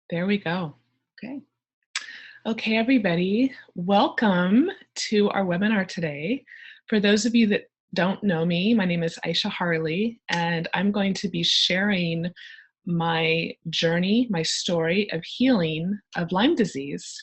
There we go. Okay. Okay, everybody, welcome to our webinar today. For those of you that don't know me, my name is Aisha Harley, and I'm going to be sharing my journey, my story of healing of Lyme disease.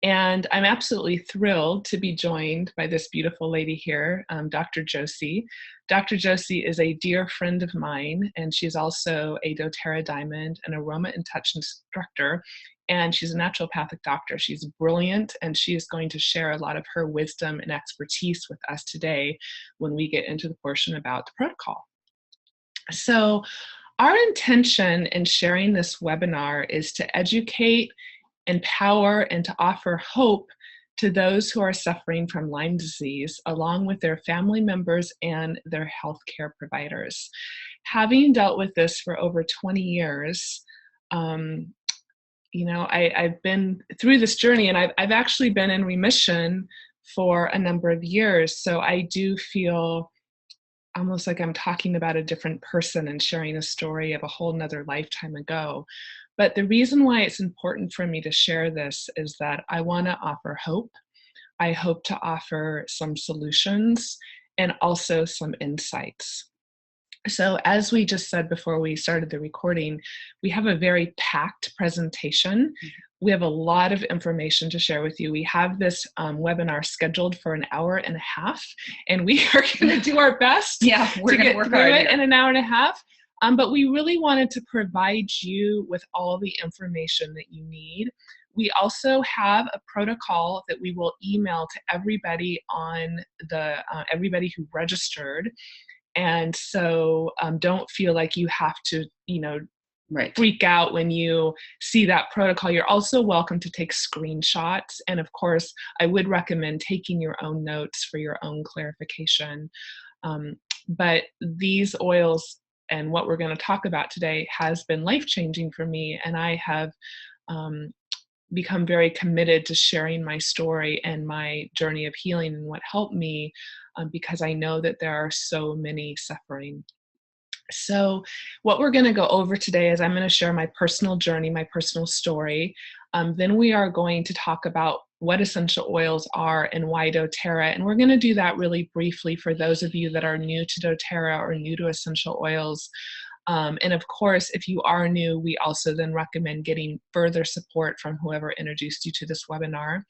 And I'm absolutely thrilled to be joined by this beautiful lady here, Dr. Josie. Dr. Josie is a dear friend of mine, and she's also a doTERRA Diamond, an Aroma and Touch instructor, and she's a naturopathic doctor. She's brilliant, and she is going to share a lot of her wisdom and expertise with us today when we get into the portion about the protocol. So our intention in sharing this webinar is to educate, empower, and to offer hope to those who are suffering from Lyme disease, along with their family members and their healthcare providers. Having dealt with this for over 20 years, I've been through this journey, and I've actually been in remission for a number of years. So I do feel almost like I'm talking about a different person and sharing a story of a whole nother lifetime ago. But the reason why it's important for me to share this is that I want to offer hope. I hope to offer some solutions and also some insights. So as we just said before we started the recording, we have a very packed presentation. We have a lot of information to share with you. We have this webinar scheduled for an hour and a half, and we are going to do our best We're to going to get work through hard it here. in an hour and a half. But we really wanted to provide you with all the information that you need. We also have a protocol that we will email to everybody on the everybody who registered. And so don't feel like you have to, freak out when you see that protocol. You're also welcome to take screenshots. And of course, I would recommend taking your own notes for your own clarification. But these oils and what we're going to talk about today has been life-changing for me. And I have become very committed to sharing my story and my journey of healing and what helped me, because I know that there are so many suffering. So what we're going to go over today is I'm going to share my personal journey, my personal story. Then we are going to talk about what essential oils are and why doTERRA. And we're going to do that really briefly for those of you that are new to doTERRA or new to essential oils. And of course, if you are new, we also then recommend getting further support from whoever introduced you to this webinar.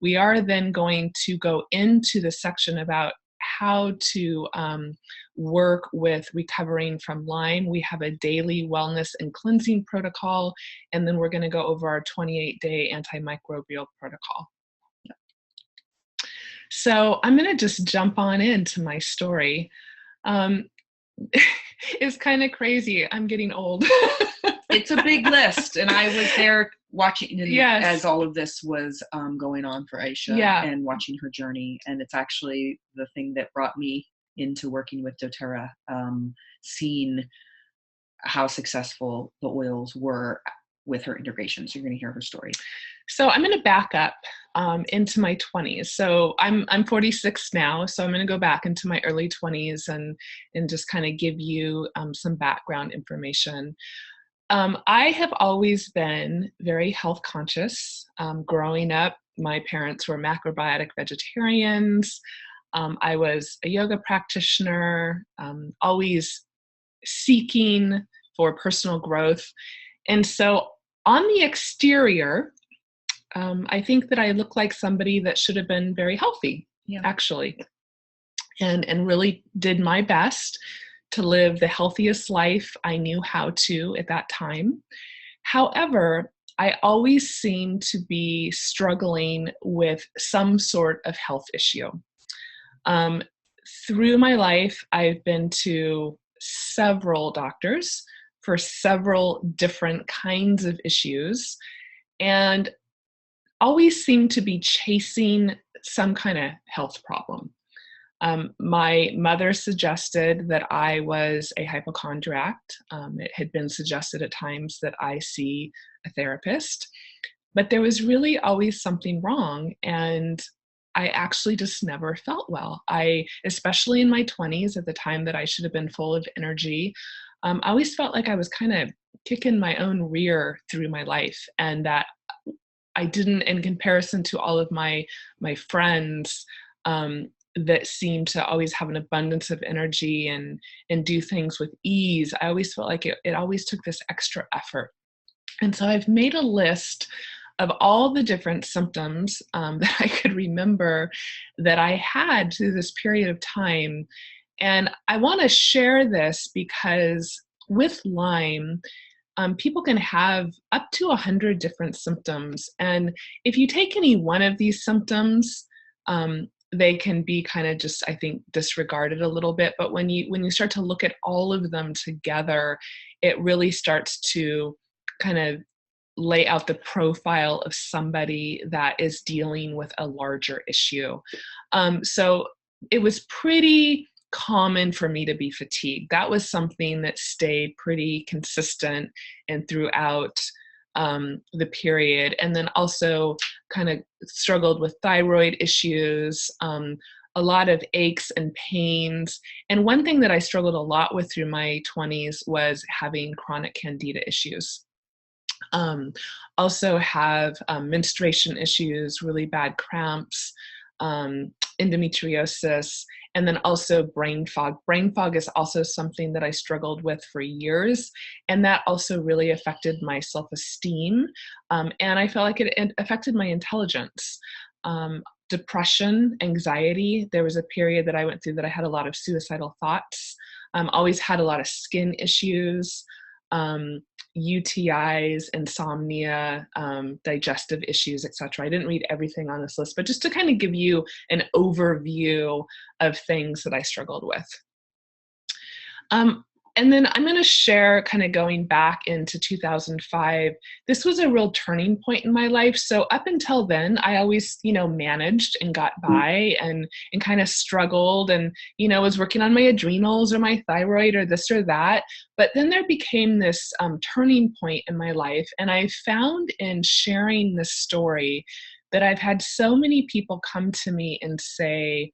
We are then going to go into the section about how to work with recovering from Lyme. We have a daily wellness and cleansing protocol, and then we're going to go over our 28-day antimicrobial protocol. So I'm going to just jump on into my story. It's kind of crazy. I'm getting old. It's a big list, and I was there watching as all of this was going on for Aisha, and watching her journey. And it's actually the thing that brought me into working with doTERRA, seeing how successful the oils were with her integration. So you're going to hear her story. So I'm going to back up into my 20s. So I'm 46 now, so I'm going to go back into my early 20s and just kind of give you some background information. I have always been very health conscious. Growing up, my parents were macrobiotic vegetarians. I was a yoga practitioner, always seeking for personal growth. And so on the exterior, I think that I look like somebody that should have been very healthy, actually, and really did my best to live the healthiest life I knew how to at that time. However, I always seemed to be struggling with some sort of health issue. Through my life, I've been to several doctors for several different kinds of issues, and always seemed to be chasing some kind of health problem. My mother suggested that I was a hypochondriac. It had been suggested at times that I see a therapist, but there was really always something wrong, and I actually just never felt well. Especially in my 20s, at the time that I should have been full of energy, I always felt like I was kind of kick in my own rear through my life, and that I didn't, in comparison to all of my friends, that seemed to always have an abundance of energy and do things with ease. I always felt like it always took this extra effort. And so I've made a list of all the different symptoms that I could remember that I had through this period of time. And I want to share this because with Lyme, people can have up to 100 different symptoms. And if you take any one of these symptoms, they can be kind of just, I think, disregarded a little bit. But when you start to look at all of them together, it really starts to kind of lay out the profile of somebody that is dealing with a larger issue. So it was pretty common for me to be fatigued. That was something that stayed pretty consistent and throughout the period. And then also kind of struggled with thyroid issues, a lot of aches and pains. And one thing that I struggled a lot with through my 20s was having chronic candida issues. Also have menstruation issues, really bad cramps, endometriosis, and then also brain fog. Brain fog is also something that I struggled with for years, and that also really affected my self-esteem, and I felt like it affected my intelligence. Depression, anxiety. There was a period that I went through that I had a lot of suicidal thoughts, always had a lot of skin issues, UTIs, insomnia, digestive issues, etc. I didn't read everything on this list, but just to kind of give you an overview of things that I struggled with. And then I'm going to share, kind of going back into 2005, this was a real turning point in my life. So up until then, I always, managed and got by and kind of struggled and, was working on my adrenals or my thyroid or this or that. But then there became this turning point in my life. And I found in sharing this story that I've had so many people come to me and say,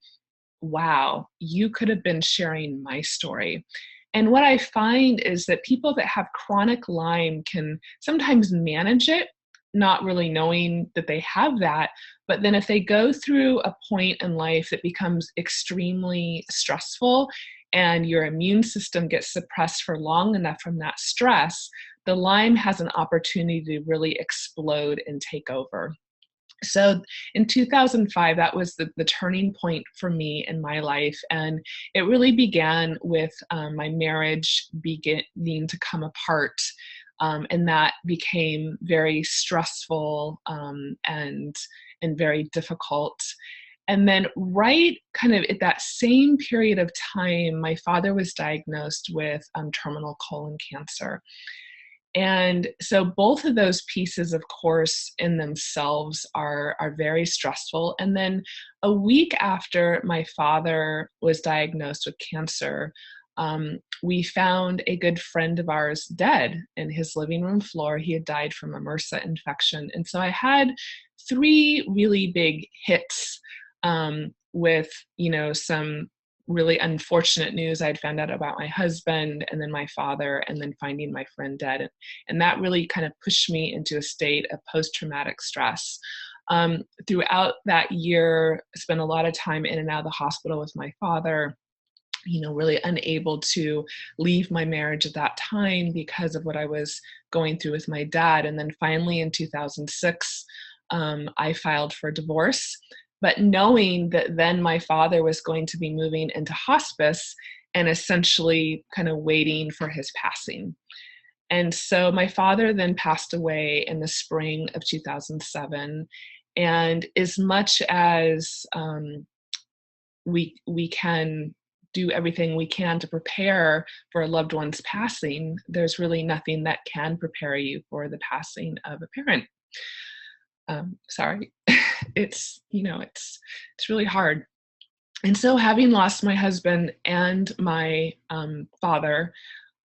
wow, you could have been sharing my story. And what I find is that people that have chronic Lyme can sometimes manage it, not really knowing that they have that. But then if they go through a point in life that becomes extremely stressful and your immune system gets suppressed for long enough from that stress, the Lyme has an opportunity to really explode and take over. So in 2005, that was the turning point for me in my life. And it really began with my marriage beginning to come apart. And that became very stressful and very difficult. And then right kind of at that same period of time, my father was diagnosed with terminal colon cancer. And so both of those pieces, of course, in themselves are very stressful. And then a week after my father was diagnosed with cancer, we found a good friend of ours dead in his living room floor. He had died from a MRSA infection. And so I had 3 really big hits with, some really unfortunate news. I'd found out about my husband and then my father and then finding my friend dead. And that really kind of pushed me into a state of post-traumatic stress. Throughout that year, I spent a lot of time in and out of the hospital with my father, really unable to leave my marriage at that time because of what I was going through with my dad. And then finally in 2006, I filed for divorce. But knowing that then my father was going to be moving into hospice and essentially kind of waiting for his passing. And so my father then passed away in the spring of 2007. And as much as we can do everything we can to prepare for a loved one's passing, there's really nothing that can prepare you for the passing of a parent. Sorry, it's really hard. And so having lost my husband and my father,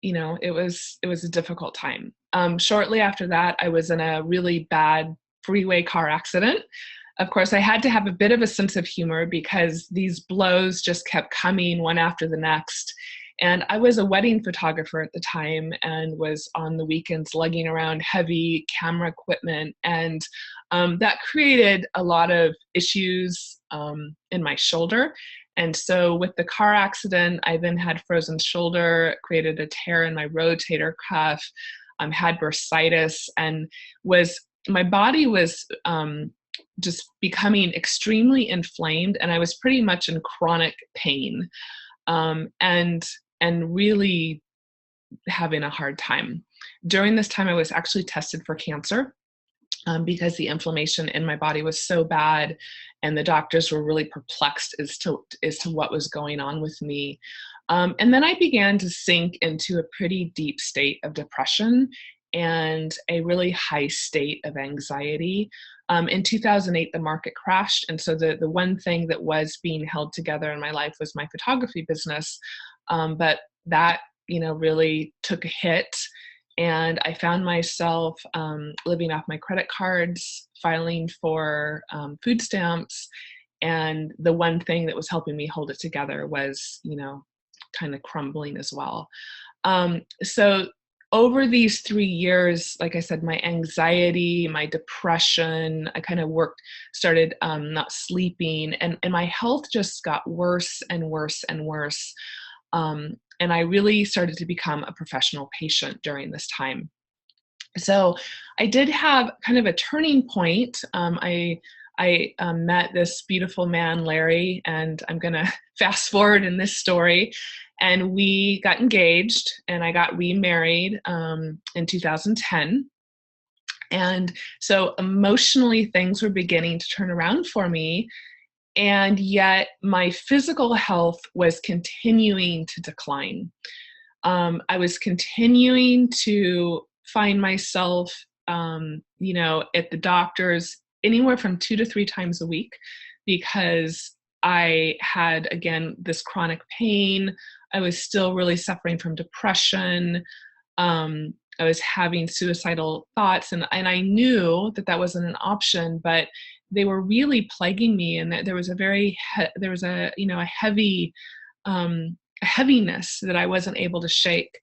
it was a difficult time. Shortly after that, I was in a really bad freeway car accident. Of course, I had to have a bit of a sense of humor because these blows just kept coming one after the next. And I was a wedding photographer at the time and was on the weekends lugging around heavy camera equipment. And that created a lot of issues in my shoulder. And so with the car accident, I then had frozen shoulder, created a tear in my rotator cuff, had bursitis, and my body was just becoming extremely inflamed, and I was pretty much in chronic pain, and really having a hard time. During this time, I was actually tested for cancer because the inflammation in my body was so bad, and the doctors were really perplexed as to what was going on with me. And then I began to sink into a pretty deep state of depression and a really high state of anxiety. In 2008, the market crashed. And so the one thing that was being held together in my life was my photography business. But that, really took a hit. And I found myself living off my credit cards, filing for food stamps. And the one thing that was helping me hold it together was, kind of crumbling as well. So over these 3 years, like I said, my anxiety, my depression, I kind of started not sleeping, and my health just got worse and worse and worse. And I really started to become a professional patient during this time. So I did have kind of a turning point. I met this beautiful man, Larry, and I'm going to fast forward in this story. And we got engaged, and I got remarried in 2010. And so emotionally, things were beginning to turn around for me. And yet my physical health was continuing to decline. I was continuing to find myself, at the doctor's anywhere from 2 to 3 times a week, because I had, again, this chronic pain. I was still really suffering from depression. I was having suicidal thoughts, and I knew that wasn't an option, but they were really plaguing me, and there was a heaviness that I wasn't able to shake.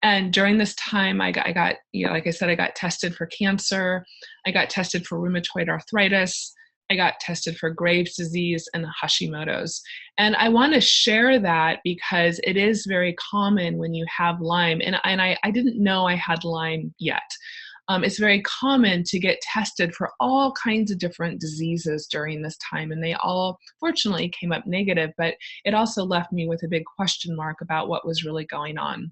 And during this time, I got, like I said, I got tested for cancer. I got tested for rheumatoid arthritis. I got tested for Graves' disease and Hashimoto's. And I want to share that because it is very common when you have Lyme. And I didn't know I had Lyme yet. It's very common to get tested for all kinds of different diseases during this time. And they all, fortunately, came up negative. But it also left me with a big question mark about what was really going on.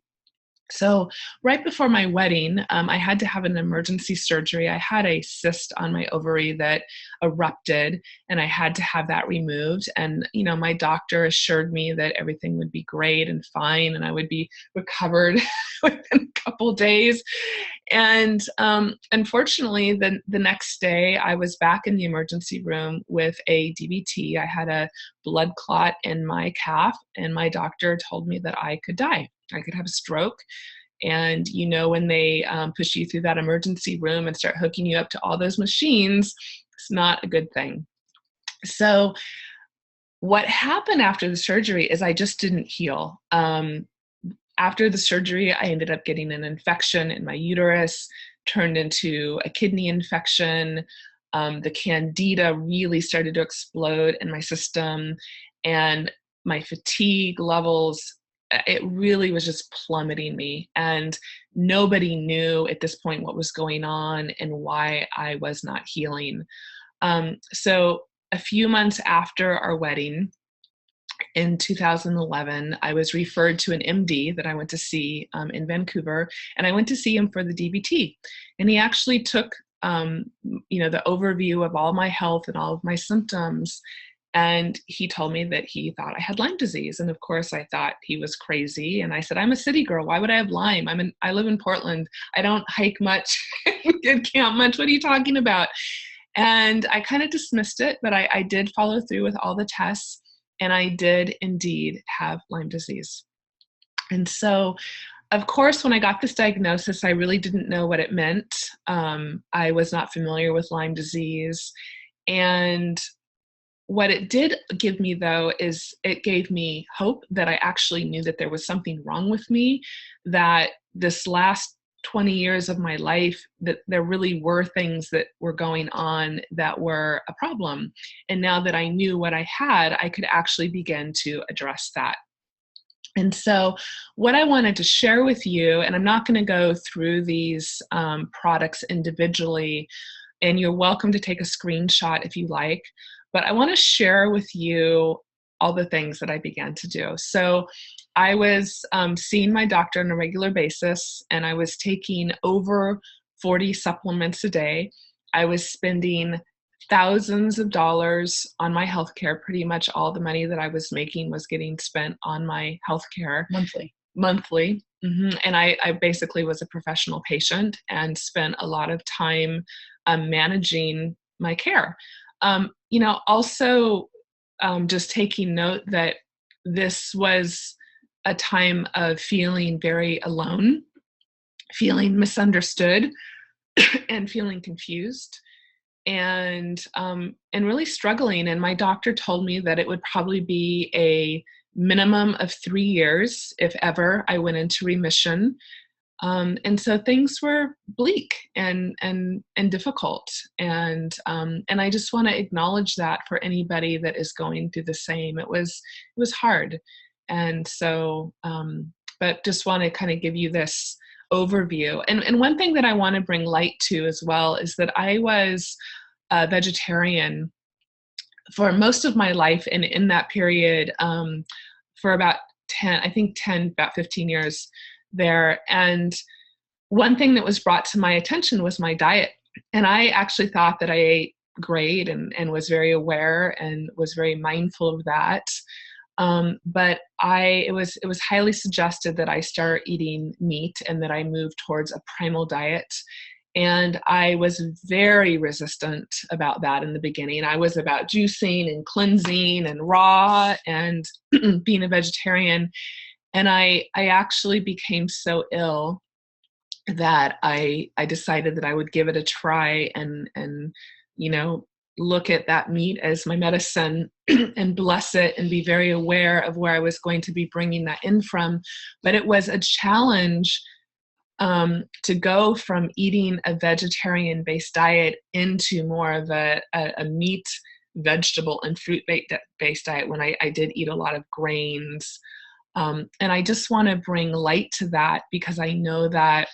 So right before my wedding, I had to have an emergency surgery. I had a cyst on my ovary that erupted, and I had to have that removed. And, my doctor assured me that everything would be great and fine, and I would be recovered within a couple days. And unfortunately, the next day, I was back in the emergency room with a DVT. I had a blood clot in my calf, and my doctor told me that I could die. I could have a stroke. And, when they push you through that emergency room and start hooking you up to all those machines, it's not a good thing. So what happened after the surgery is I just didn't heal. After the surgery, I ended up getting an infection in my uterus, turned into a kidney infection. The candida really started to explode in my system, and my fatigue levels, it really was just plummeting me. And nobody knew at this point what was going on and why I was not healing. So a few months after our wedding, in 2011, I was referred to an MD that I went to see in Vancouver, and I went to see him for the DVT. And he actually took, the overview of all my health and all of my symptoms, and he told me that he thought I had Lyme disease. And of course, I thought he was crazy. And I said, I'm a city girl. Why would I have Lyme? I live in Portland. I don't hike much, camp much. What are you talking about? And I kind of dismissed it, but I did follow through with all the tests. And I did indeed have Lyme disease. And so, of course, when I got this diagnosis, I really didn't know what it meant. I was not familiar with Lyme disease. And what it did give me, though, is it gave me hope that I actually knew that there was something wrong with me, that this last 20 years of my life, that there really were things that were going on that were a problem. And now that I knew what I had, I could actually begin to address that. And so what I wanted to share with you, and I'm not going to go through these products individually, and you're welcome to take a screenshot if you like, but I want to share with you all the things that I began to do. So I was seeing my doctor on a regular basis, and I was taking over 40 supplements a day. I was spending thousands of dollars on my healthcare. Pretty much all the money that I was making was getting spent on my healthcare. Monthly. Mm-hmm. And I basically was a professional patient and spent a lot of time managing my care. Also just taking note that this was a time of feeling very alone, feeling misunderstood, and feeling confused, and really struggling. And my doctor told me that it would probably be a minimum of 3 years, if ever, I went into remission. And so things were bleak and difficult. And I just want to acknowledge that for anybody that is going through the same. It was hard. And so, but just want to kind of give you this overview. And one thing that I want to bring light to as well is that I was a vegetarian for most of my life. And in that period, for about 15 years there. And one thing that was brought to my attention was my diet. And I actually thought that I ate great and was very aware and was very mindful of that. But it was highly suggested that I start eating meat and that I move towards a primal diet. And I was very resistant about that in the beginning. I was about juicing and cleansing and raw and being a vegetarian. And I actually became so ill that I decided that I would give it a try and look at that meat as my medicine and bless it and be very aware of where I was going to be bringing that in from. But it was a challenge to go from eating a vegetarian-based diet into more of a meat, vegetable, and fruit-based diet when I did eat a lot of grains. And I just want to bring light to that because I know that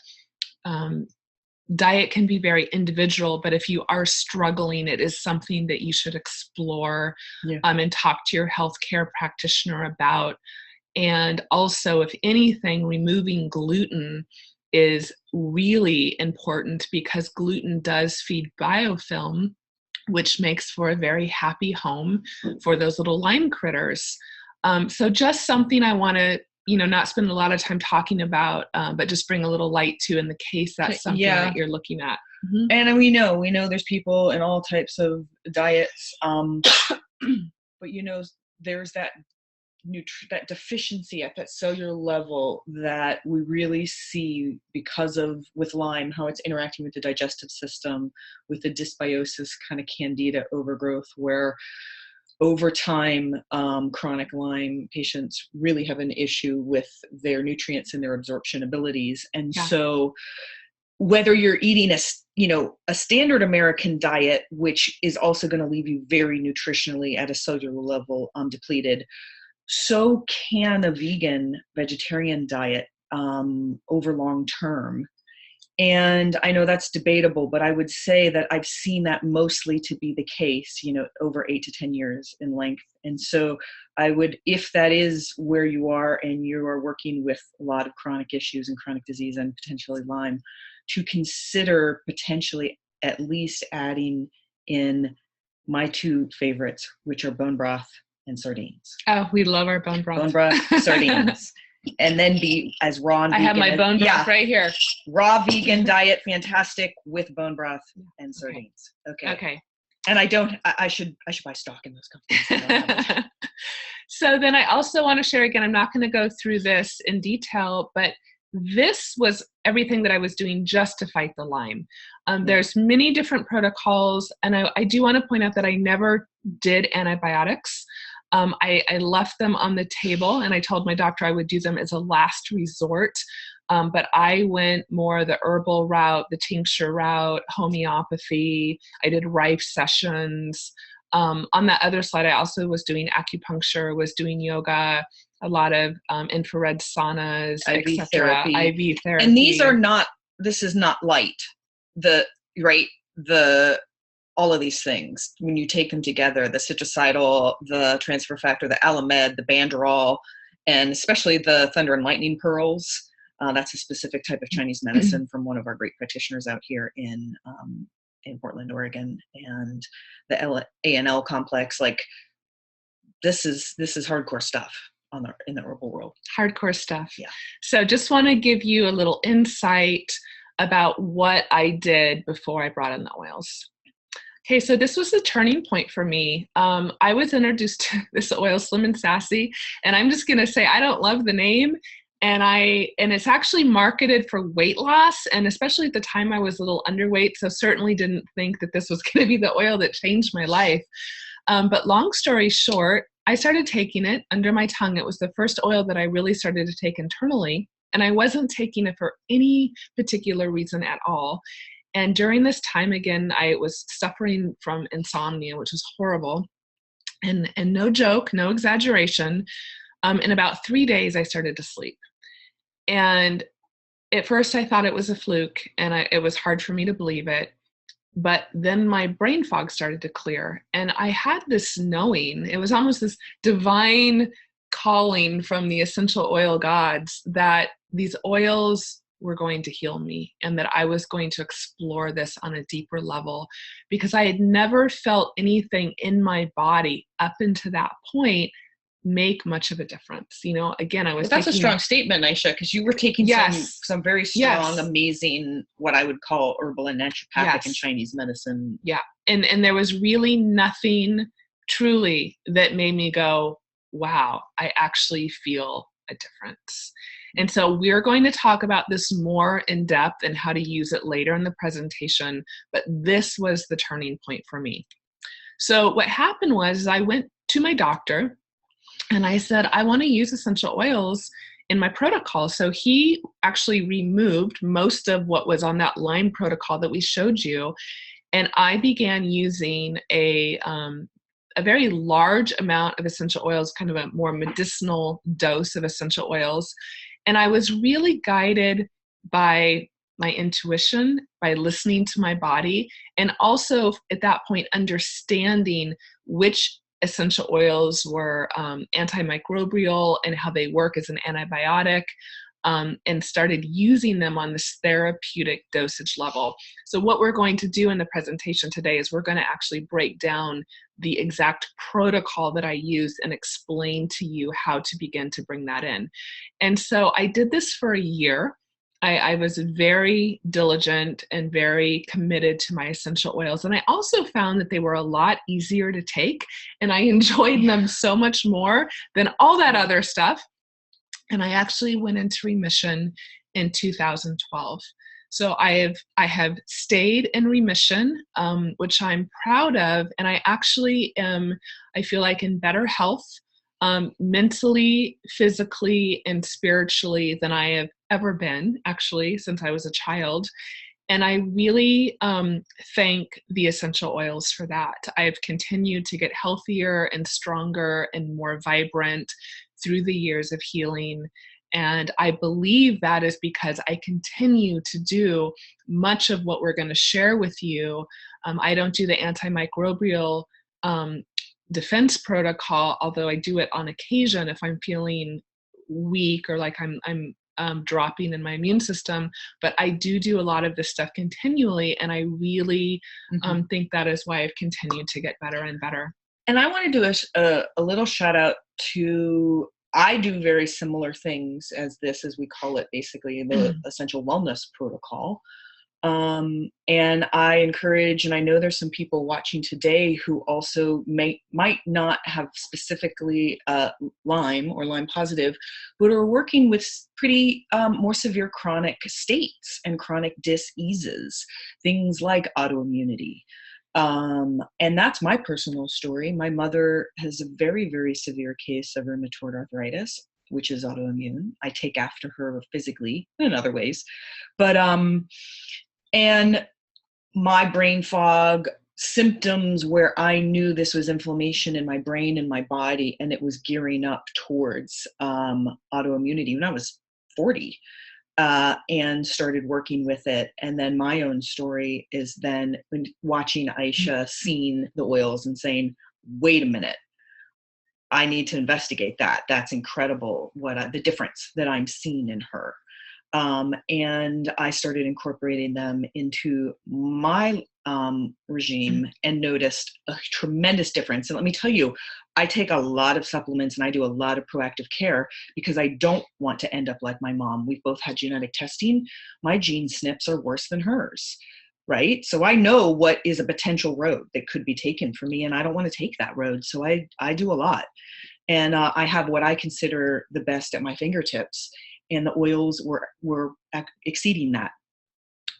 diet can be very individual, but if you are struggling, it is something that you should explore and talk to your healthcare practitioner about. And also, if anything, removing gluten is really important because gluten does feed biofilm, which makes for a very happy home for those little Lyme critters. So just something I want to, not spend a lot of time talking about, but just bring a little light to in the case that's something that you're looking at. Mm-hmm. And we know there's people in all types of diets, but there's that that deficiency at that cellular level that we really see because of with Lyme, how it's interacting with the digestive system, with the dysbiosis kind of candida overgrowth, where over time, chronic Lyme patients really have an issue with their nutrients and their absorption abilities. And so whether you're eating a standard American diet, which is also going to leave you very nutritionally at a cellular level depleted, so can a vegetarian diet over long term. And I know that's debatable, but I would say that I've seen that mostly to be the case, over 8 to 10 years in length. And so I would, if that is where you are and you are working with a lot of chronic issues and chronic disease and potentially Lyme, to consider potentially at least adding in my 2 favorites, which are bone broth and sardines. Oh, we love our bone broth. Bone broth, sardines. And then be as raw and vegan. I have my bone broth right here. Raw vegan diet, fantastic, with bone broth and sardines. Okay. And I should buy stock in those companies. So then I also want to share, again, I'm not going to go through this in detail, but this was everything that I was doing just to fight the Lyme. There's many different protocols, and I do want to point out that I never did antibiotics. I left them on the table, and I told my doctor I would do them as a last resort. But I went more the herbal route, the tincture route, homeopathy. I did Rife sessions. On that other side, I also was doing acupuncture, was doing yoga, a lot of infrared saunas, IV etc. therapy. IV therapy. And this is not light. All of these things, when you take them together, the citricidal, the transfer factor, the Alamed, the Banderol, and especially the Thunder and Lightning Pearls. That's a specific type of Chinese medicine from one of our great practitioners out here in Portland, Oregon, and the ANL complex. Like this is hardcore stuff in the herbal world. Hardcore stuff. Yeah. So just want to give you a little insight about what I did before I brought in the oils. Okay, so this was the turning point for me. I was introduced to this oil, Slim and Sassy, and I'm just going to say I don't love the name, and it's actually marketed for weight loss, and especially at the time I was a little underweight, so certainly didn't think that this was going to be the oil that changed my life. But long story short, I started taking it under my tongue. It was the first oil that I really started to take internally, and I wasn't taking it for any particular reason at all. And during this time, again, I was suffering from insomnia, which was horrible. And no joke, no exaggeration. In about 3 days, I started to sleep. And at first, I thought it was a fluke, and it was hard for me to believe it. But then my brain fog started to clear. And I had this knowing, it was almost this divine calling from the essential oil gods that these oils were going to heal me, and that I was going to explore this on a deeper level, because I had never felt anything in my body up until that point make much of a difference. Again, I was that's a strong statement, Aisha, because you were taking some very strong, amazing, what I would call herbal and naturopathic and Chinese medicine. Yeah. And there was really nothing truly that made me go, wow, I actually feel a difference. And so we're going to talk about this more in depth and how to use it later in the presentation, but this was the turning point for me. So what happened was I went to my doctor and I said, I want to use essential oils in my protocol. So he actually removed most of what was on that Lyme protocol that we showed you. And I began using a very large amount of essential oils, kind of a more medicinal dose of essential oils. And I was really guided by my intuition, by listening to my body, and also at that point, understanding which essential oils were antimicrobial and how they work as an antibiotic, and started using them on this therapeutic dosage level. So what we're going to do in the presentation today is we're going to actually break down the exact protocol that I used and explain to you how to begin to bring that in. And so I did this for a year. I was very diligent and very committed to my essential oils. And I also found that they were a lot easier to take, and I enjoyed them so much more than all that other stuff. And I actually went into remission in 2012. So I have stayed in remission, which I'm proud of. And I actually I feel like in better health, mentally, physically, and spiritually than I have ever been, actually, since I was a child. And I really thank the essential oils for that. I've continued to get healthier and stronger and more vibrant through the years of healing. And I believe that is because I continue to do much of what we're going to share with you. I don't do the antimicrobial defense protocol, although I do it on occasion if I'm feeling weak or like I'm dropping in my immune system. But I do a lot of this stuff continually, and I really think that is why I've continued to get better and better. And I want to do a little shout out to, I do very similar things as we call it, basically the essential wellness protocol. And I encourage, and I know there's some people watching today who also might not have specifically Lyme or Lyme positive, but are working with pretty more severe chronic states and chronic diseases, things like autoimmunity, And that's my personal story. My mother has a very, very severe case of rheumatoid arthritis, which is autoimmune. I take after her physically and in other ways. But, and my brain fog symptoms where I knew this was inflammation in my brain and my body, and it was gearing up towards autoimmunity when I was 40. And started working with it. And then my own story is then watching Aisha, seeing the oils and saying, wait a minute, I need to investigate that. That's incredible, the difference that I'm seeing in her. And I started incorporating them into my regime and noticed a tremendous difference. And let me tell you, I take a lot of supplements and I do a lot of proactive care because I don't want to end up like my mom. We've both had genetic testing. My gene SNPs are worse than hers, right? So I know what is a potential road that could be taken for me, and I don't want to take that road. So I do a lot. And I have what I consider the best at my fingertips. And the oils were exceeding that.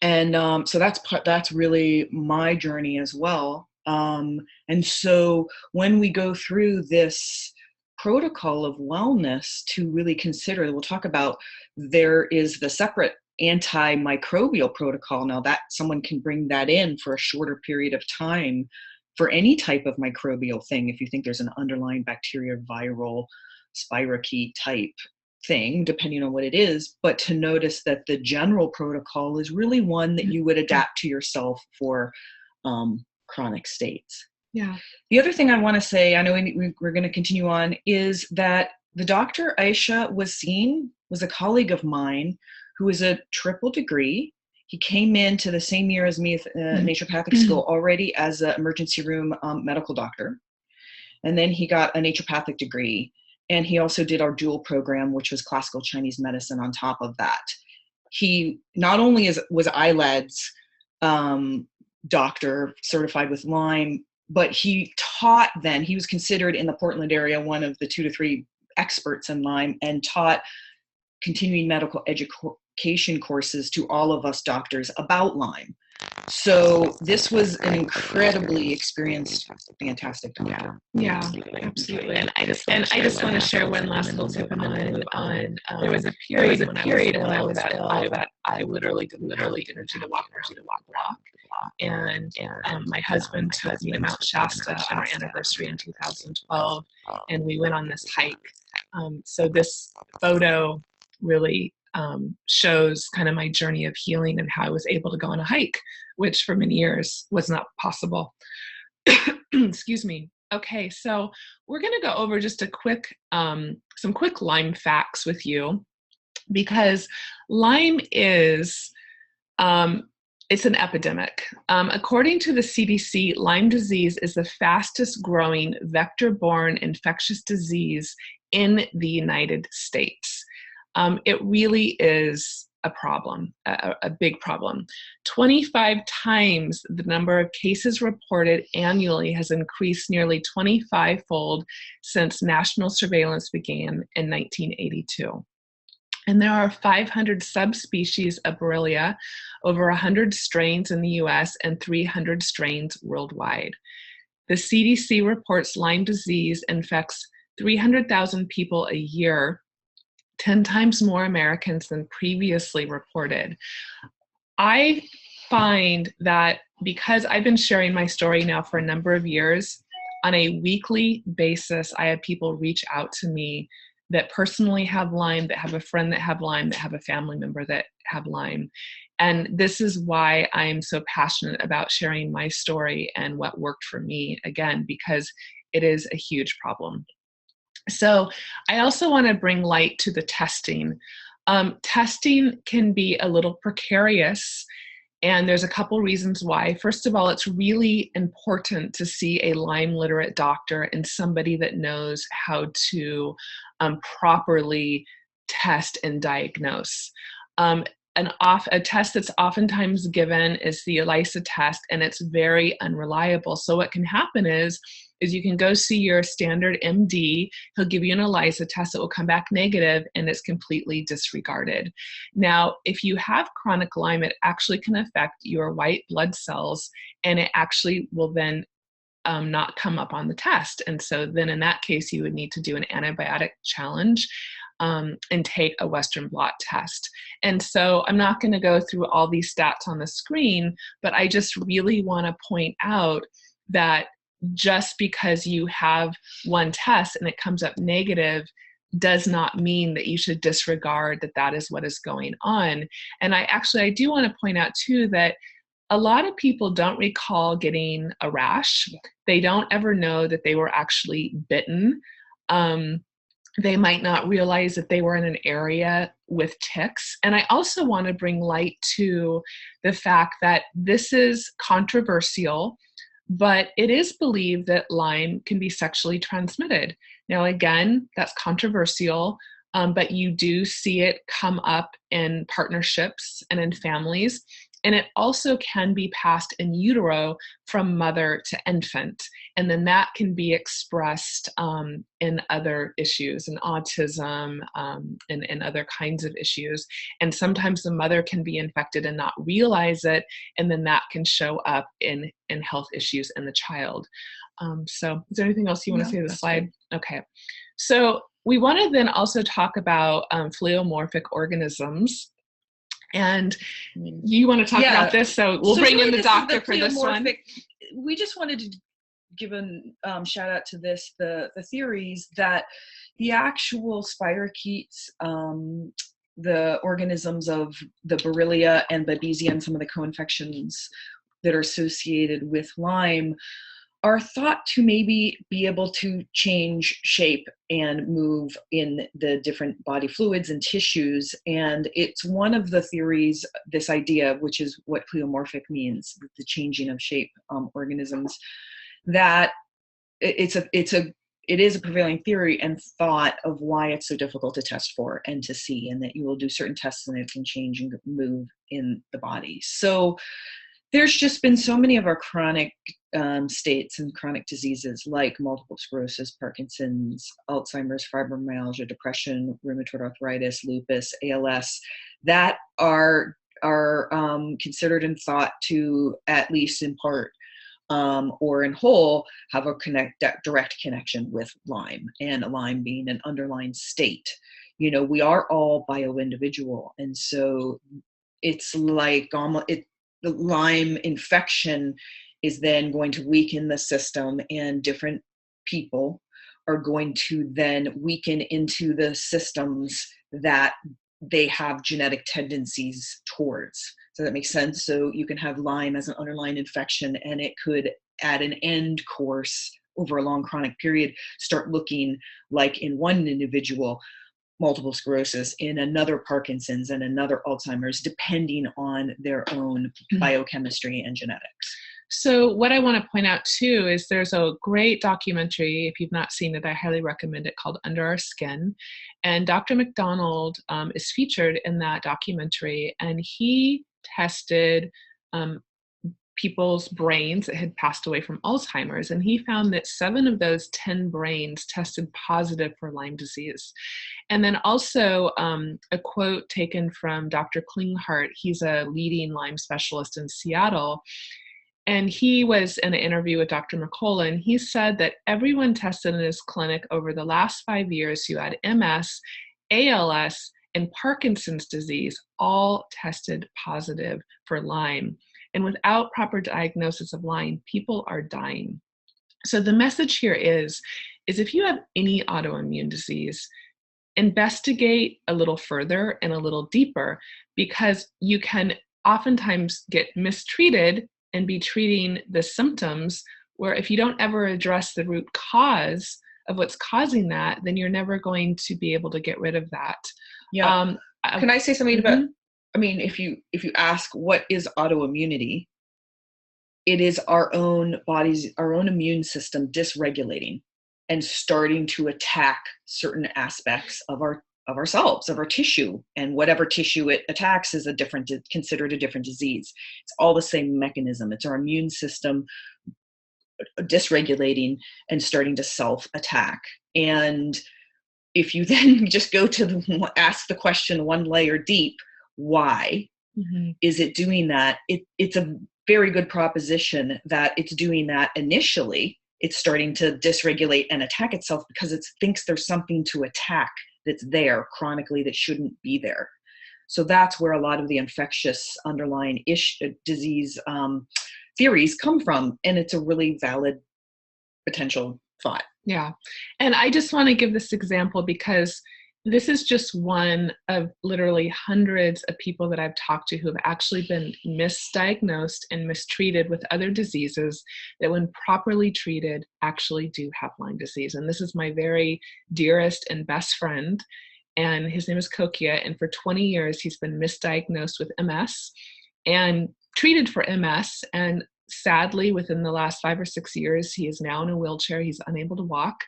And so that's really my journey as well. And so when we go through this protocol of wellness to really consider, we'll talk about, there is the separate antimicrobial protocol. Now that someone can bring that in for a shorter period of time for any type of microbial thing. If you think there's an underlying bacteria, viral, spirochete type thing, depending on what it is, but to notice that the general protocol is really one that you would adapt to yourself for chronic states. Yeah. The other thing I want to say, I know we're going to continue on, is that the doctor Aisha was seeing was a colleague of mine who was a triple degree. He came into the same year as me at naturopathic school already as an emergency room medical doctor. And then he got a naturopathic degree. And he also did our dual program, which was classical Chinese medicine on top of that. He not only was ILAD's doctor, certified with Lyme, but he taught then. He was considered in the Portland area one of the 2 to 3 experts in Lyme, and taught continuing medical education courses to all of us doctors about Lyme. So this was an incredibly experienced, fantastic doctor. Yeah, absolutely. And I just want to share one last little tip and then move on. There was a period when I was ill that I literally didn't have energy to walk. And my husband took me to Mount Shasta on our anniversary in 2012, and we went on this hike. So this photo really shows kind of my journey of healing and how I was able to go on a hike, which for many years was not possible. Excuse me. Okay, so we're going to go over just some quick Lyme facts with you, because Lyme is it's an epidemic. According to the CDC, Lyme disease is the fastest growing vector-borne infectious disease in the United States. It really is a problem, a big problem. 25 times the number of cases reported annually has increased nearly 25-fold since national surveillance began in 1982. And there are 500 subspecies of Borrelia, over 100 strains in the US, and 300 strains worldwide. The CDC reports Lyme disease infects 300,000 people a year, 10 times more Americans than previously reported. I find that because I've been sharing my story now for a number of years, on a weekly basis, I have people reach out to me that personally have Lyme, that have a friend that have Lyme, that have a family member that have Lyme. And this is why I'm so passionate about sharing my story and what worked for me, again, because it is a huge problem. So I also want to bring light to the testing. Testing can be a little precarious, and there's a couple reasons why. First of all, it's really important to see a Lyme literate doctor and somebody that knows how to properly test and diagnose. A test that's oftentimes given is the ELISA test, and it's very unreliable. So what can happen is is you can go see your standard MD. He'll give you an ELISA test that will come back negative, and it's completely disregarded. Now, if you have chronic Lyme, it actually can affect your white blood cells, and it actually will then not come up on the test. And so then in that case, you would need to do an antibiotic challenge and take a Western blot test. And so I'm not going to go through all these stats on the screen, but I just really want to point out that just because you have one test and it comes up negative does not mean that you should disregard that that is what is going on. And I do want to point out too that a lot of people don't recall getting a rash. They don't ever know that they were actually bitten. They might not realize that they were in an area with ticks. And I also want to bring light to the fact that this is controversial, but it is believed that Lyme can be sexually transmitted. Now, again, that's controversial, but you do see it come up in partnerships and in families. And it also can be passed in utero from mother to infant. And then that can be expressed in other issues, in autism, and other kinds of issues. And sometimes the mother can be infected and not realize it. And then that can show up in health issues in the child. So is there anything else you want to say to the slide? Good. Okay. So we want to then also talk about phleomorphic organisms. And you want to talk about this, so we'll bring in the doctor for this one. We just wanted to give a shout out to this, the theories that the actual spirochetes, the organisms of the Borrelia and Babesia and some of the co-infections that are associated with Lyme are thought to maybe be able to change shape and move in the different body fluids and tissues. And it's one of the theories, this idea, which is what pleomorphic means, the changing of shape organisms, that it is a prevailing theory and thought of why it's so difficult to test for and to see, and that you will do certain tests and it can change and move in the body. So there's just been so many of our chronic states and chronic diseases like multiple sclerosis, Parkinson's, Alzheimer's, fibromyalgia, depression, rheumatoid arthritis, lupus, ALS, that are considered and thought to, at least in part or in whole, have a direct connection with Lyme, and Lyme being an underlying state. You know, we are all bio-individual, and so it's like the Lyme infection is then going to weaken the system, and different people are going to then weaken into the systems that they have genetic tendencies towards. Does that make sense? So you can have Lyme as an underlying infection, and it could, at an end course over a long chronic period, start looking like, in one individual, multiple sclerosis, in another Parkinson's, and another Alzheimer's, depending on their own biochemistry and genetics. So what I want to point out too is there's a great documentary, if you've not seen it, I highly recommend it, called Under Our Skin. And Dr. McDonald is featured in that documentary, and he tested people's brains that had passed away from Alzheimer's, and he found that 7 of those 10 brains tested positive for Lyme disease. And then also a quote taken from Dr. Klinghardt. He's a leading Lyme specialist in Seattle, and he was in an interview with Dr. McCullough, and he said that everyone tested in his clinic over the last 5 years who had MS, ALS, and Parkinson's disease all tested positive for Lyme. And without proper diagnosis of Lyme, people are dying. So the message here is if you have any autoimmune disease, investigate a little further and a little deeper, because you can oftentimes get mistreated and be treating the symptoms, where if you don't ever address the root cause of what's causing that, then you're never going to be able to get rid of that. Yeah. Can I say something about, I mean, if you ask what is autoimmunity, it is our own bodies, our own immune system dysregulating and starting to attack certain aspects of ourselves, of our tissue, and whatever tissue it attacks is considered a different disease. It's all the same mechanism. It's our immune system dysregulating and starting to self-attack. And if you then just go to ask the question one layer deep, why is it doing that? It's a very good proposition that it's doing that initially. It's starting to dysregulate and attack itself because it thinks there's something to attack that's there chronically that shouldn't be there. So that's where a lot of the infectious underlying disease theories come from. And it's a really valid potential thought. Yeah. And I just want to give this example because this is just one of literally hundreds of people that I've talked to who have actually been misdiagnosed and mistreated with other diseases that when properly treated actually do have Lyme disease. And this is my very dearest and best friend, and his name is Kokia. And for 20 years, he's been misdiagnosed with MS and treated for MS. And sadly, within the last 5 or 6 years, he is now in a wheelchair. He's unable to walk.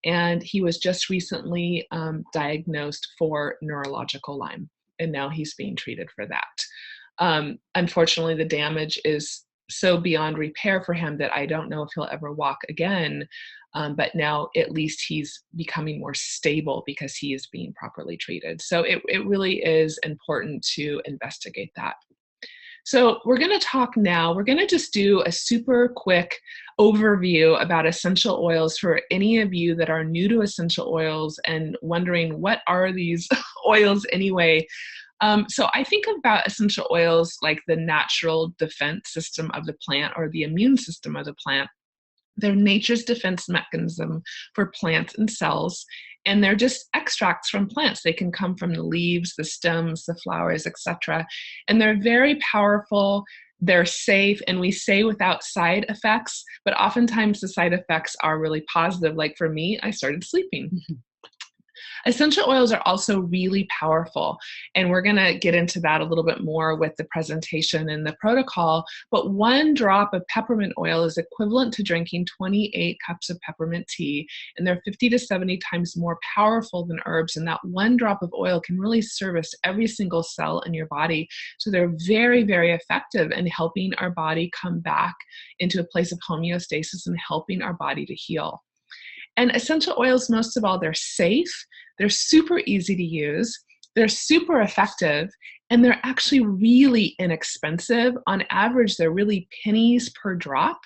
And he was just recently diagnosed for neurological Lyme, and now he's being treated for that. Unfortunately, the damage is so beyond repair for him that I don't know if he'll ever walk again, but now at least he's becoming more stable because he is being properly treated. So it really is important to investigate that. So we're going to talk now. We're going to just do a super quick overview about essential oils for any of you that are new to essential oils and wondering what are these oils anyway. So I think about essential oils like the natural defense system of the plant or the immune system of the plant. They're nature's defense mechanism for plants and cells, and they're just extracts from plants. They can come from the leaves, the stems, the flowers, etc. And they're very powerful, they're safe, and we say without side effects, but oftentimes the side effects are really positive. Like for me, I started sleeping. Essential oils are also really powerful, and we're going to get into that a little bit more with the presentation and the protocol, but 1 drop of peppermint oil is equivalent to drinking 28 cups of peppermint tea, and they're 50 to 70 times more powerful than herbs, and that 1 drop of oil can really service every single cell in your body. So they're very, very effective in helping our body come back into a place of homeostasis and helping our body to heal. And essential oils, most of all, they're safe, they're super easy to use, they're super effective, and they're actually really inexpensive. On average, they're really pennies per drop.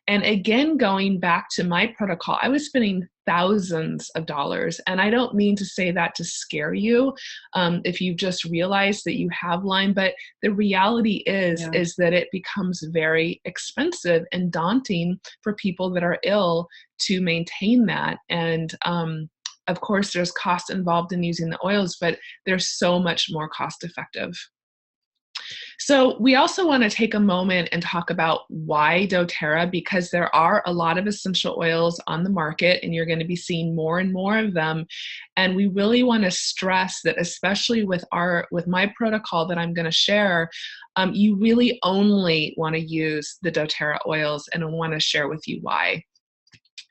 And again, going back to my protocol, I was spending thousands of dollars. And I don't mean to say that to scare you if you just realized that you have Lyme, but the reality is that it becomes very expensive and daunting for people that are ill to maintain that. And of course, there's cost involved in using the oils, but they're so much more cost effective. So we also want to take a moment and talk about why doTERRA, because there are a lot of essential oils on the market and you're going to be seeing more and more of them. And we really want to stress that, especially with my protocol that I'm going to share, you really only want to use the doTERRA oils, and I want to share with you why.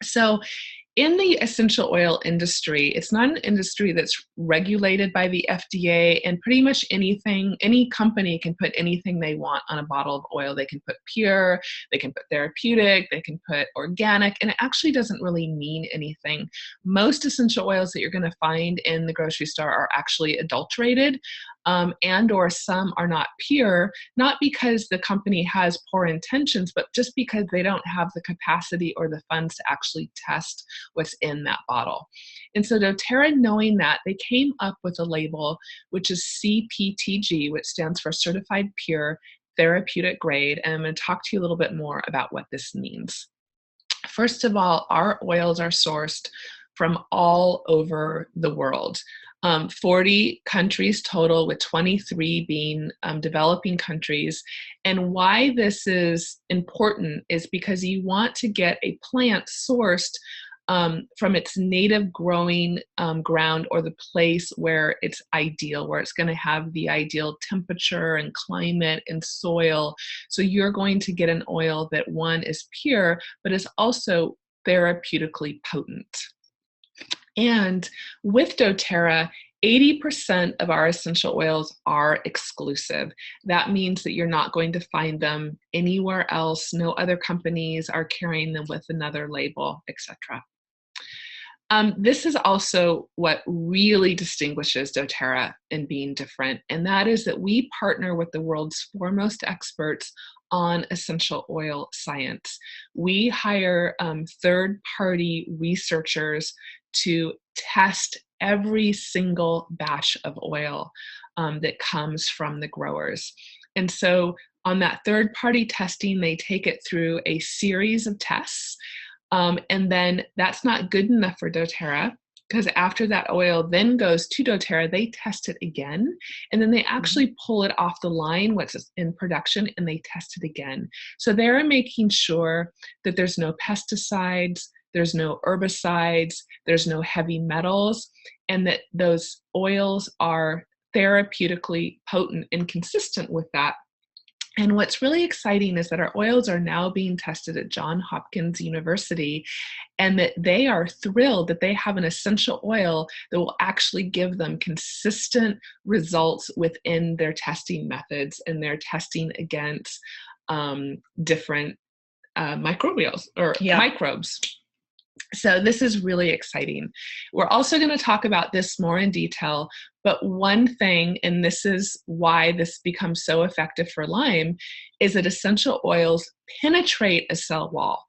So in the essential oil industry, it's not an industry that's regulated by the FDA, and pretty much any company can put anything they want on a bottle of oil. They can put pure, they can put therapeutic, they can put organic, and it actually doesn't really mean anything. Most essential oils that you're going to find in the grocery store are actually adulterated, and or some are not pure, not because the company has poor intentions, but just because they don't have the capacity or the funds to actually test what's in that bottle. And so doTERRA, knowing that, they came up with a label which is CPTG, which stands for Certified Pure Therapeutic Grade, and I'm going to talk to you a little bit more about what this means. First of all, our oils are sourced from all over the world. 40 countries total, with 23 being developing countries. And why this is important is because you want to get a plant sourced from its native growing ground, or the place where it's ideal, where it's going to have the ideal temperature and climate and soil. So you're going to get an oil that, 1, is pure, but is also therapeutically potent. And with doTERRA, 80% of our essential oils are exclusive. That means that you're not going to find them anywhere else. No other companies are carrying them with another label, etc. This is also what really distinguishes doTERRA in being different, and that is that we partner with the world's foremost experts on essential oil science. We hire third-party researchers to test every single batch of oil that comes from the growers. And so on that third-party testing, they take it through a series of tests. And then that's not good enough for doTERRA, because after that oil then goes to doTERRA, they test it again, and then they actually pull it off the line, what's in production, and they test it again. So they're making sure that there's no pesticides, there's no herbicides, there's no heavy metals, and that those oils are therapeutically potent and consistent with that. And what's really exciting is that our oils are now being tested at Johns Hopkins University, and that they are thrilled that they have an essential oil that will actually give them consistent results within their testing methods, and they're testing against different microbials or microbes. So this is really exciting. We're also going to talk about this more in detail, but one thing, and this is why this becomes so effective for Lyme, is that essential oils penetrate a cell wall,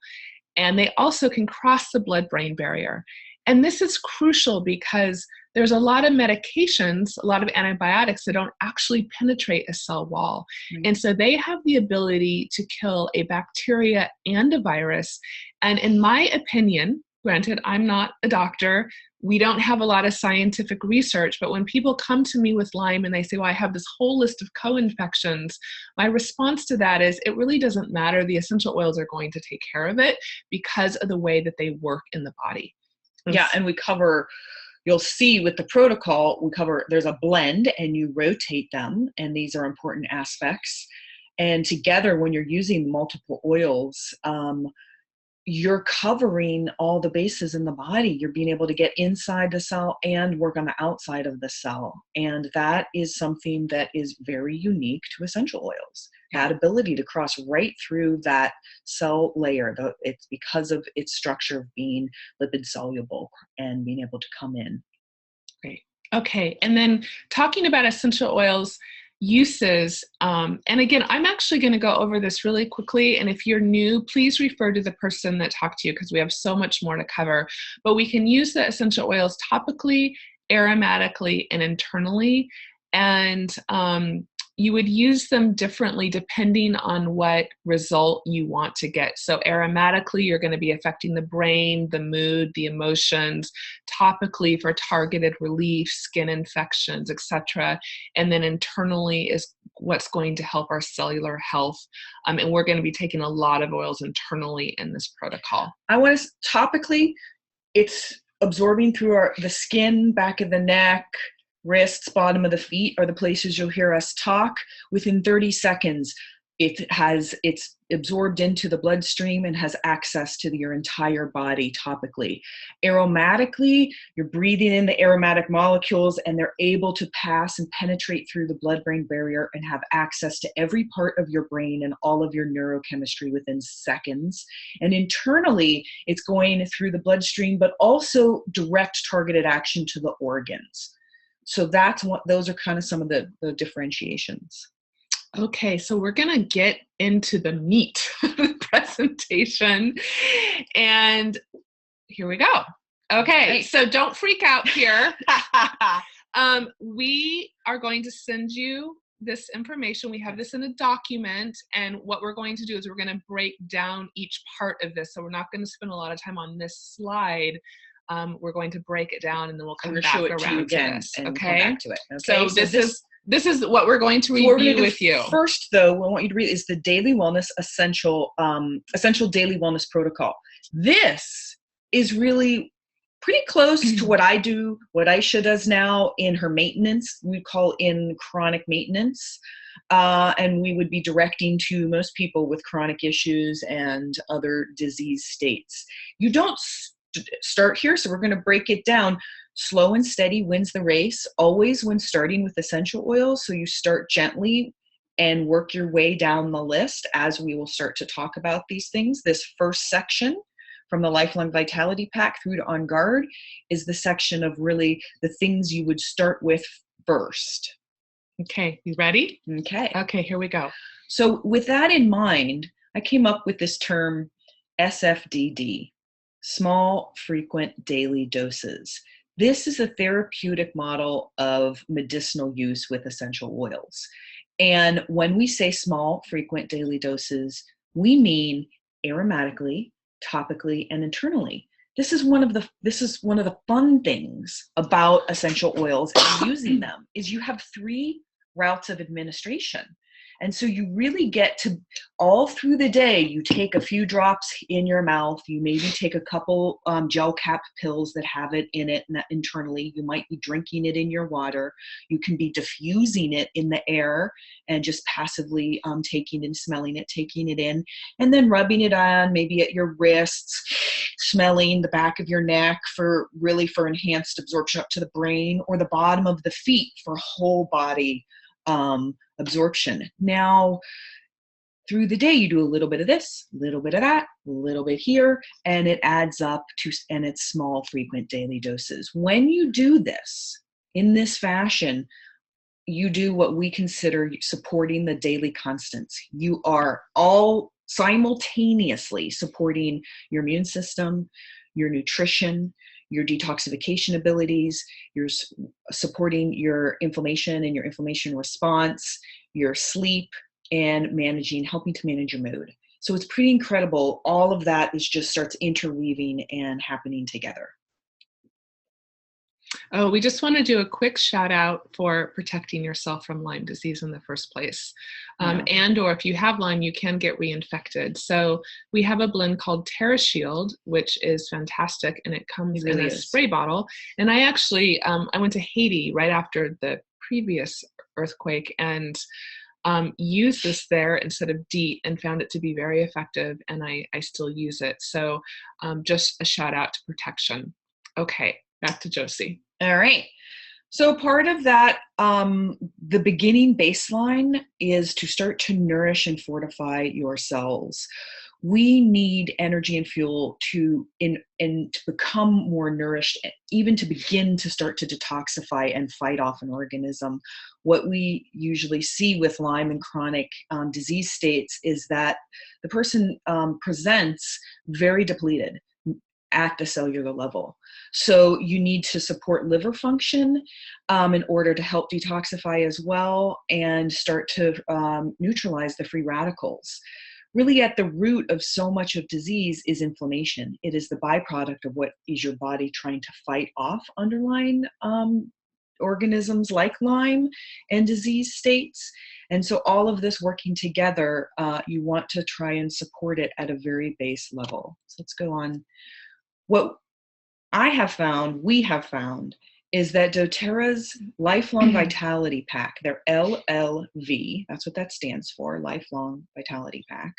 and they also can cross the blood-brain barrier. And this is crucial because there's a lot of medications, a lot of antibiotics that don't actually penetrate a cell wall. And so they have the ability to kill a bacteria and a virus. And in my opinion, granted, I'm not a doctor, we don't have a lot of scientific research, but when people come to me with Lyme and they say, well, I have this whole list of co-infections, my response to that is, it really doesn't matter. The essential oils are going to take care of it because of the way that they work in the body. Yeah, and we cover, you'll see with the protocol, we cover, there's a blend and you rotate them, and these are important aspects. And together, when you're using multiple oils, you're covering all the bases in the body. You're being able to get inside the cell and work on the outside of the cell. And that is something that is very unique to essential oils. That ability to cross right through that cell layer. It's because of its structure of being lipid soluble and being able to come in. Great. Okay. And then talking about essential oils uses, and again, I'm actually going to go over this really quickly, and if you're new, please refer to the person that talked to you because we have so much more to cover. But we can use the essential oils topically, aromatically, and internally, and you would use them differently depending on what result you want to get. So aromatically, you're going to be affecting the brain, the mood, the emotions, topically for targeted relief, skin infections, etc. And then internally is what's going to help our cellular health. And we're going to be taking a lot of oils internally in this protocol. I want to, topically, it's absorbing through the skin, back of the neck, wrists, bottom of the feet are the places you'll hear us talk. Within 30 seconds, it's absorbed into the bloodstream and has access to your entire body topically. Aromatically, you're breathing in the aromatic molecules and they're able to pass and penetrate through the blood-brain barrier and have access to every part of your brain and all of your neurochemistry within seconds. And internally, it's going through the bloodstream, but also direct targeted action to the organs. So that's what, those are kind of some of the differentiations. Okay, so we're going to get into the meat of the presentation. And here we go. Okay, so don't freak out here. We are going to send you this information. We have this in a document. And what we're going to do is we're going to break down each part of this. So we're not going to spend a lot of time on this slide. We're going to break it down and then we'll come back around to this. And okay. Come back to it. Okay. So this is what we're going to review with you. First, though, what I want you to read is the Daily Wellness Essential Daily Wellness Protocol. This is really pretty close to what I do, what Aisha does now in her maintenance. We call in chronic maintenance. And we would be directing to most people with chronic issues and other disease states. You don't start here, so we're going to break it down. Slow and steady wins the race, always when starting with essential oils. So you start gently and work your way down the list as we will start to talk about these things. This first section from the Lifelong Vitality Pack through to On Guard is the section of really the things you would start with first. Okay, you ready? Okay. Okay, here we go. So with that in mind, I came up with this term SFDD, small, frequent, daily doses. This is a therapeutic model of medicinal use with essential oils. And when we say small, frequent, daily doses, we mean aromatically, topically, and internally. This is one of the fun things about essential oils and using them is you have 3 routes of administration. And so you really get to, all through the day, you take a few drops in your mouth. You maybe take a couple gel cap pills that have it in it internally. You might be drinking it in your water. You can be diffusing it in the air and just passively taking and smelling it, taking it in, and then rubbing it on maybe at your wrists, smelling the back of your neck for enhanced absorption up to the brain, or the bottom of the feet for whole body absorption. Now, through the day, you do a little bit of this, a little bit of that, a little bit here, and it adds up to, and it's small, frequent daily doses. When you do this in this fashion, you do what we consider supporting the daily constants. You are all simultaneously supporting your immune system, your nutrition, your detoxification abilities, you're supporting your inflammation and your inflammation response, your sleep, and helping to manage your mood. So it's pretty incredible. All of that just starts interweaving and happening together. Oh, we just want to do a quick shout out for protecting yourself from Lyme disease in the first place. And or if you have Lyme, you can get reinfected. So we have a blend called TerraShield, which is fantastic, and it comes in a spray bottle. And I actually, I went to Haiti right after the previous earthquake and used this there instead of DEET and found it to be very effective, and I still use it. So just a shout out to protection. Okay, back to Josie. All right. So part of that, the beginning baseline is to start to nourish and fortify your cells. We need energy and fuel to become more nourished, even to begin to start to detoxify and fight off an organism. What we usually see with Lyme and chronic disease states is that the person presents very depleted at the cellular level. So you need to support liver function in order to help detoxify as well and start to neutralize the free radicals. Really at the root of so much of disease is inflammation. It is the byproduct of what is your body trying to fight off underlying organisms like Lyme and disease states. And so all of this working together, you want to try and support it at a very base level. So let's go on. What we have found, is that doTERRA's Lifelong Vitality Pack, their LLV, that's what that stands for, Lifelong Vitality Pack,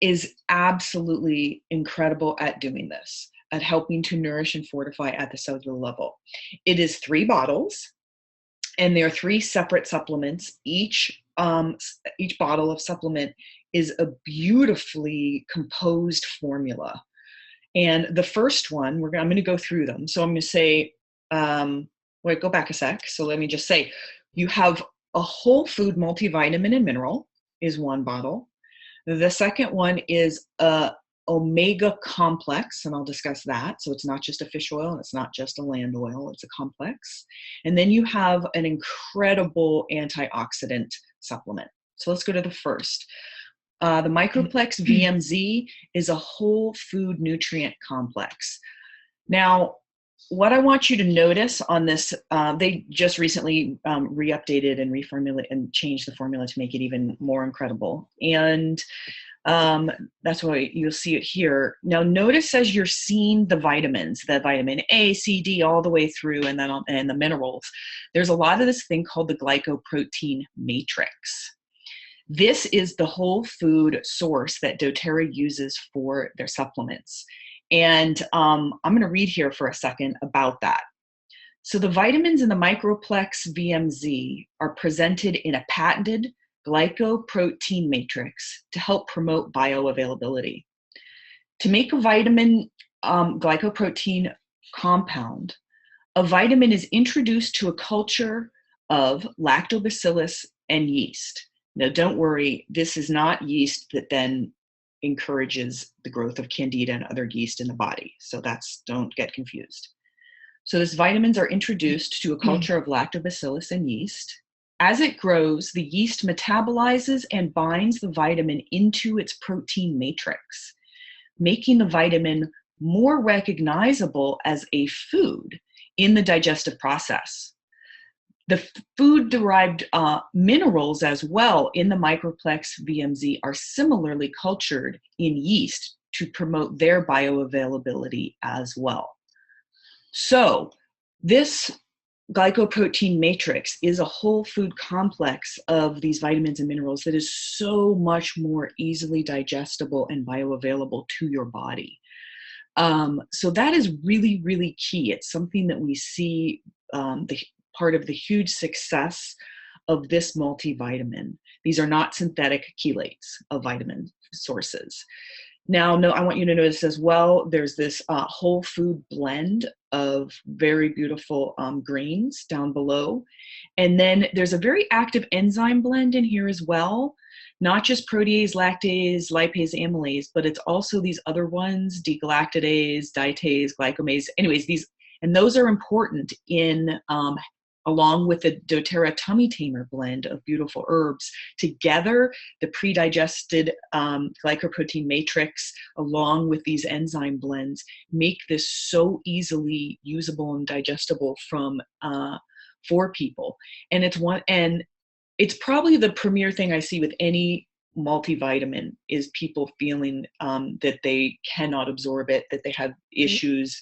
is absolutely incredible at doing this, at helping to nourish and fortify at the cellular level. It is 3 bottles, and there are 3 separate supplements. Each bottle of supplement is a beautifully composed formula. And the first one, I'm going to go through them. So I'm going to say, wait, go back a sec. So let me just say, you have a whole food multivitamin and mineral is 1 bottle. The second one is a omega complex, and I'll discuss that. So it's not just a fish oil, and it's not just a land oil, it's a complex. And then you have an incredible antioxidant supplement. So let's go to the first. The Microplex VMZ is a whole food nutrient complex. Now, what I want you to notice on this, they just recently re-updated and reformulated and changed the formula to make it even more incredible. And that's why you'll see it here. Now, notice as you're seeing the vitamins, the vitamin A, C, D, all the way through, and then and the minerals, there's a lot of this thing called the glycoprotein matrix. This is the whole food source that doTERRA uses for their supplements. And I'm going to read here for a second about that. So the vitamins in the Microplex VMZ are presented in a patented glycoprotein matrix to help promote bioavailability. To make a vitamin glycoprotein compound, a vitamin is introduced to a culture of lactobacillus and yeast. Now, don't worry, this is not yeast that then encourages the growth of candida and other yeast in the body. So don't get confused. So these vitamins are introduced to a culture of lactobacillus and yeast. As it grows, the yeast metabolizes and binds the vitamin into its protein matrix, making the vitamin more recognizable as a food in the digestive process. The food-derived minerals as well in the Microplex VMZ are similarly cultured in yeast to promote their bioavailability as well. So this glycoprotein matrix is a whole food complex of these vitamins and minerals that is so much more easily digestible and bioavailable to your body. So that is really, really key. It's something that we see the part of the huge success of this multivitamin. These are not synthetic chelates of vitamin sources. Now, I want you to notice as well, there's this whole food blend of very beautiful greens down below. And then there's a very active enzyme blend in here as well. Not just protease, lactase, lipase, amylase, but it's also these other ones, degalactidase, dietase, glycomase. Anyways, and those are important in along with the doTERRA tummy tamer blend of beautiful herbs. Together, the pre-digested glycoprotein matrix along with these enzyme blends make this so easily usable and digestible for people. And it's probably the premier thing I see with any multivitamin is people feeling that they cannot absorb it, that they have issues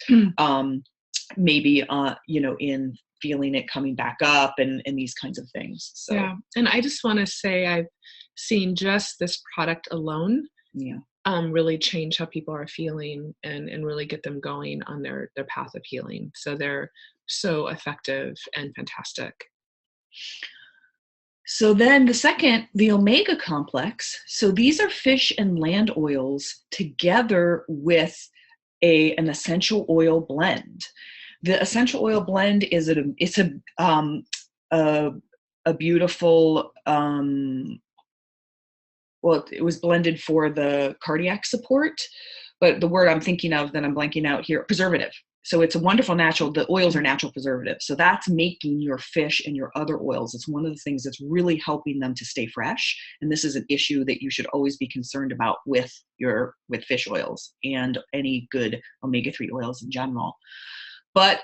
maybe in feeling it coming back up and these kinds of things. So yeah, and I just want to say I've seen just this product alone really change how people are feeling and really get them going on their path of healing. So they're so effective and fantastic. So then the omega complex. So these are fish and land oils together with an essential oil blend. The essential oil blend is a beautiful, well, it was blended for the cardiac support, but the word I'm thinking of that I'm blanking out here, preservative. So it's a wonderful the oils are natural preservatives. So that's making your fish and your other oils. It's one of the things that's really helping them to stay fresh. And this is an issue that you should always be concerned about with fish oils and any good omega-3 oils in general. But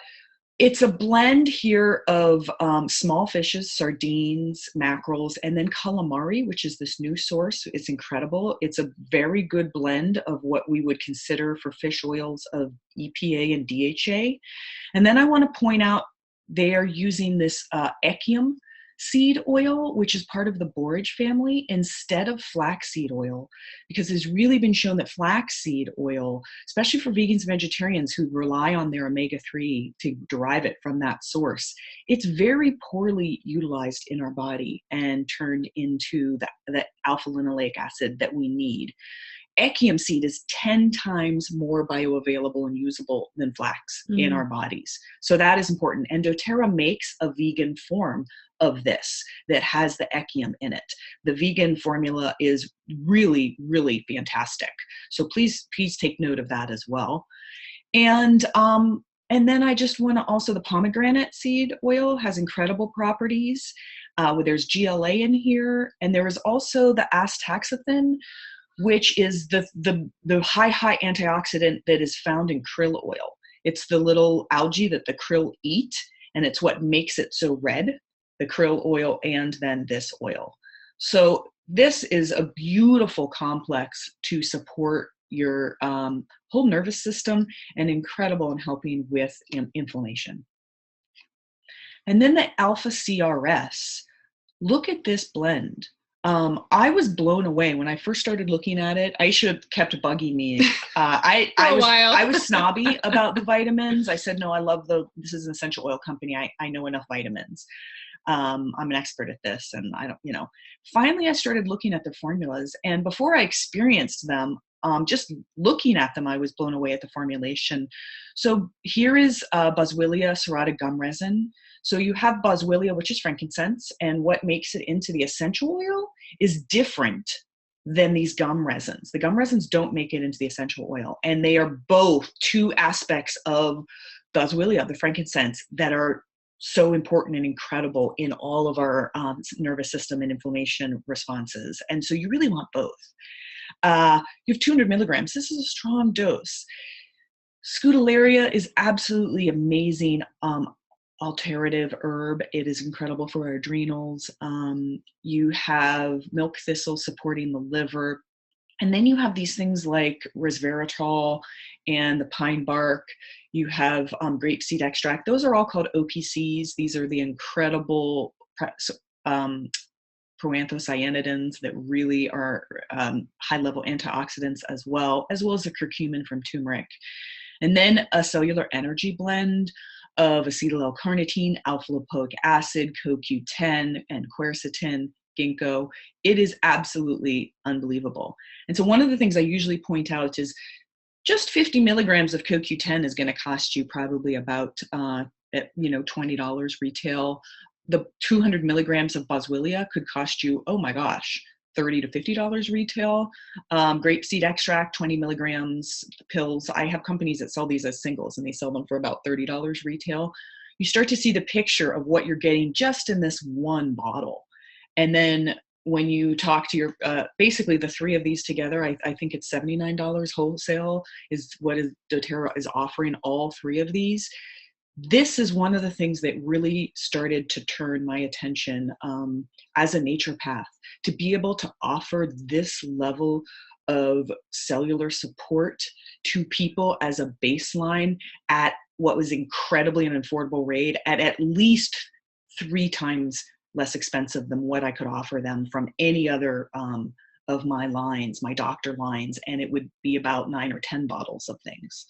it's a blend here of small fishes, sardines, mackerels, and then calamari, which is this new source. It's incredible. It's a very good blend of what we would consider for fish oils of EPA and DHA. And then I want to point out they are using this echium seed oil, which is part of the borage family, instead of flaxseed oil, because it's really been shown that flaxseed oil, especially for vegans and vegetarians who rely on their omega-3 to derive it from that source, it's very poorly utilized in our body and turned into that alpha-linoleic acid that we need. Echium seed is 10 times more bioavailable and usable than flax in our bodies. So that is important. And doTERRA makes a vegan form of this that has the echium in it. The vegan formula is really, really fantastic. So please take note of that as well. And then I just want to also, the pomegranate seed oil has incredible properties. There's GLA in here. And there is also the astaxanthin, which is the high antioxidant that is found in krill oil. It's the little algae that the krill eat, and it's what makes it so red, the krill oil and then this oil. So this is a beautiful complex to support your whole nervous system and incredible in helping with inflammation. And then the alpha CRS. Look at this blend I was blown away when I first started looking at it. Aisha kept bugging me. I was snobby about the vitamins. I said, no, this is an essential oil company. I know enough vitamins. I'm an expert at this, and I don't, finally I started looking at the formulas, and before I experienced them, just looking at them, I was blown away at the formulation. So here is Boswellia serrata gum resin. So you have Boswellia, which is frankincense, and what makes it into the essential oil is different than these gum resins. The gum resins don't make it into the essential oil, and they are both two aspects of Boswellia, the frankincense, that are so important and incredible in all of our nervous system and inflammation responses. And so you really want both. You have 200 milligrams. This is a strong dose. Scutellaria is absolutely amazing alternative herb. It is incredible for our adrenals. You have milk thistle supporting the liver. And then you have these things like resveratrol and the pine bark. You have grapeseed extract. Those are all called OPCs. These are the incredible proanthocyanidins that really are high-level antioxidants as well as the curcumin from turmeric. And then a cellular energy blend of acetyl L-carnitine, alpha-lipoic acid, CoQ10, and quercetin, ginkgo. It is absolutely unbelievable. And so one of the things I usually point out is just 50 milligrams of CoQ10 is going to cost you probably about $20 retail. The 200 milligrams of Boswellia could cost you, oh my gosh, $30 to $50 retail. Grapeseed extract, 20 milligrams pills. I have companies that sell these as singles, and they sell them for about $30 retail. You start to see the picture of what you're getting just in this one bottle. And then when you talk to your, basically the three of these together, I think it's $79 wholesale is what doTERRA is offering, all three of these. This is one of the things that really started to turn my attention as a naturopath, to be able to offer this level of cellular support to people as a baseline at what was incredibly an affordable rate, at least 3 times less expensive than what I could offer them from any other of my lines, my doctor lines, and it would be about 9 or 10 bottles of things.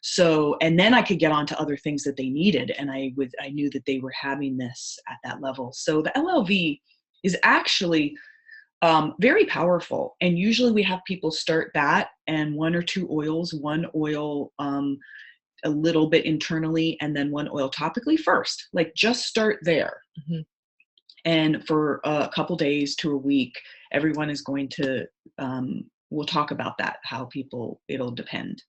So, and then I could get on to other things that they needed, and I knew that they were having this at that level. So the LLV is actually very powerful, and usually we have people start that and 1 or 2 oils, one oil a little bit internally, and then 1 oil topically first. Like, just start there. Mm-hmm. And for a couple days to a week, everyone is going to, we'll talk about that, how people, it'll depend.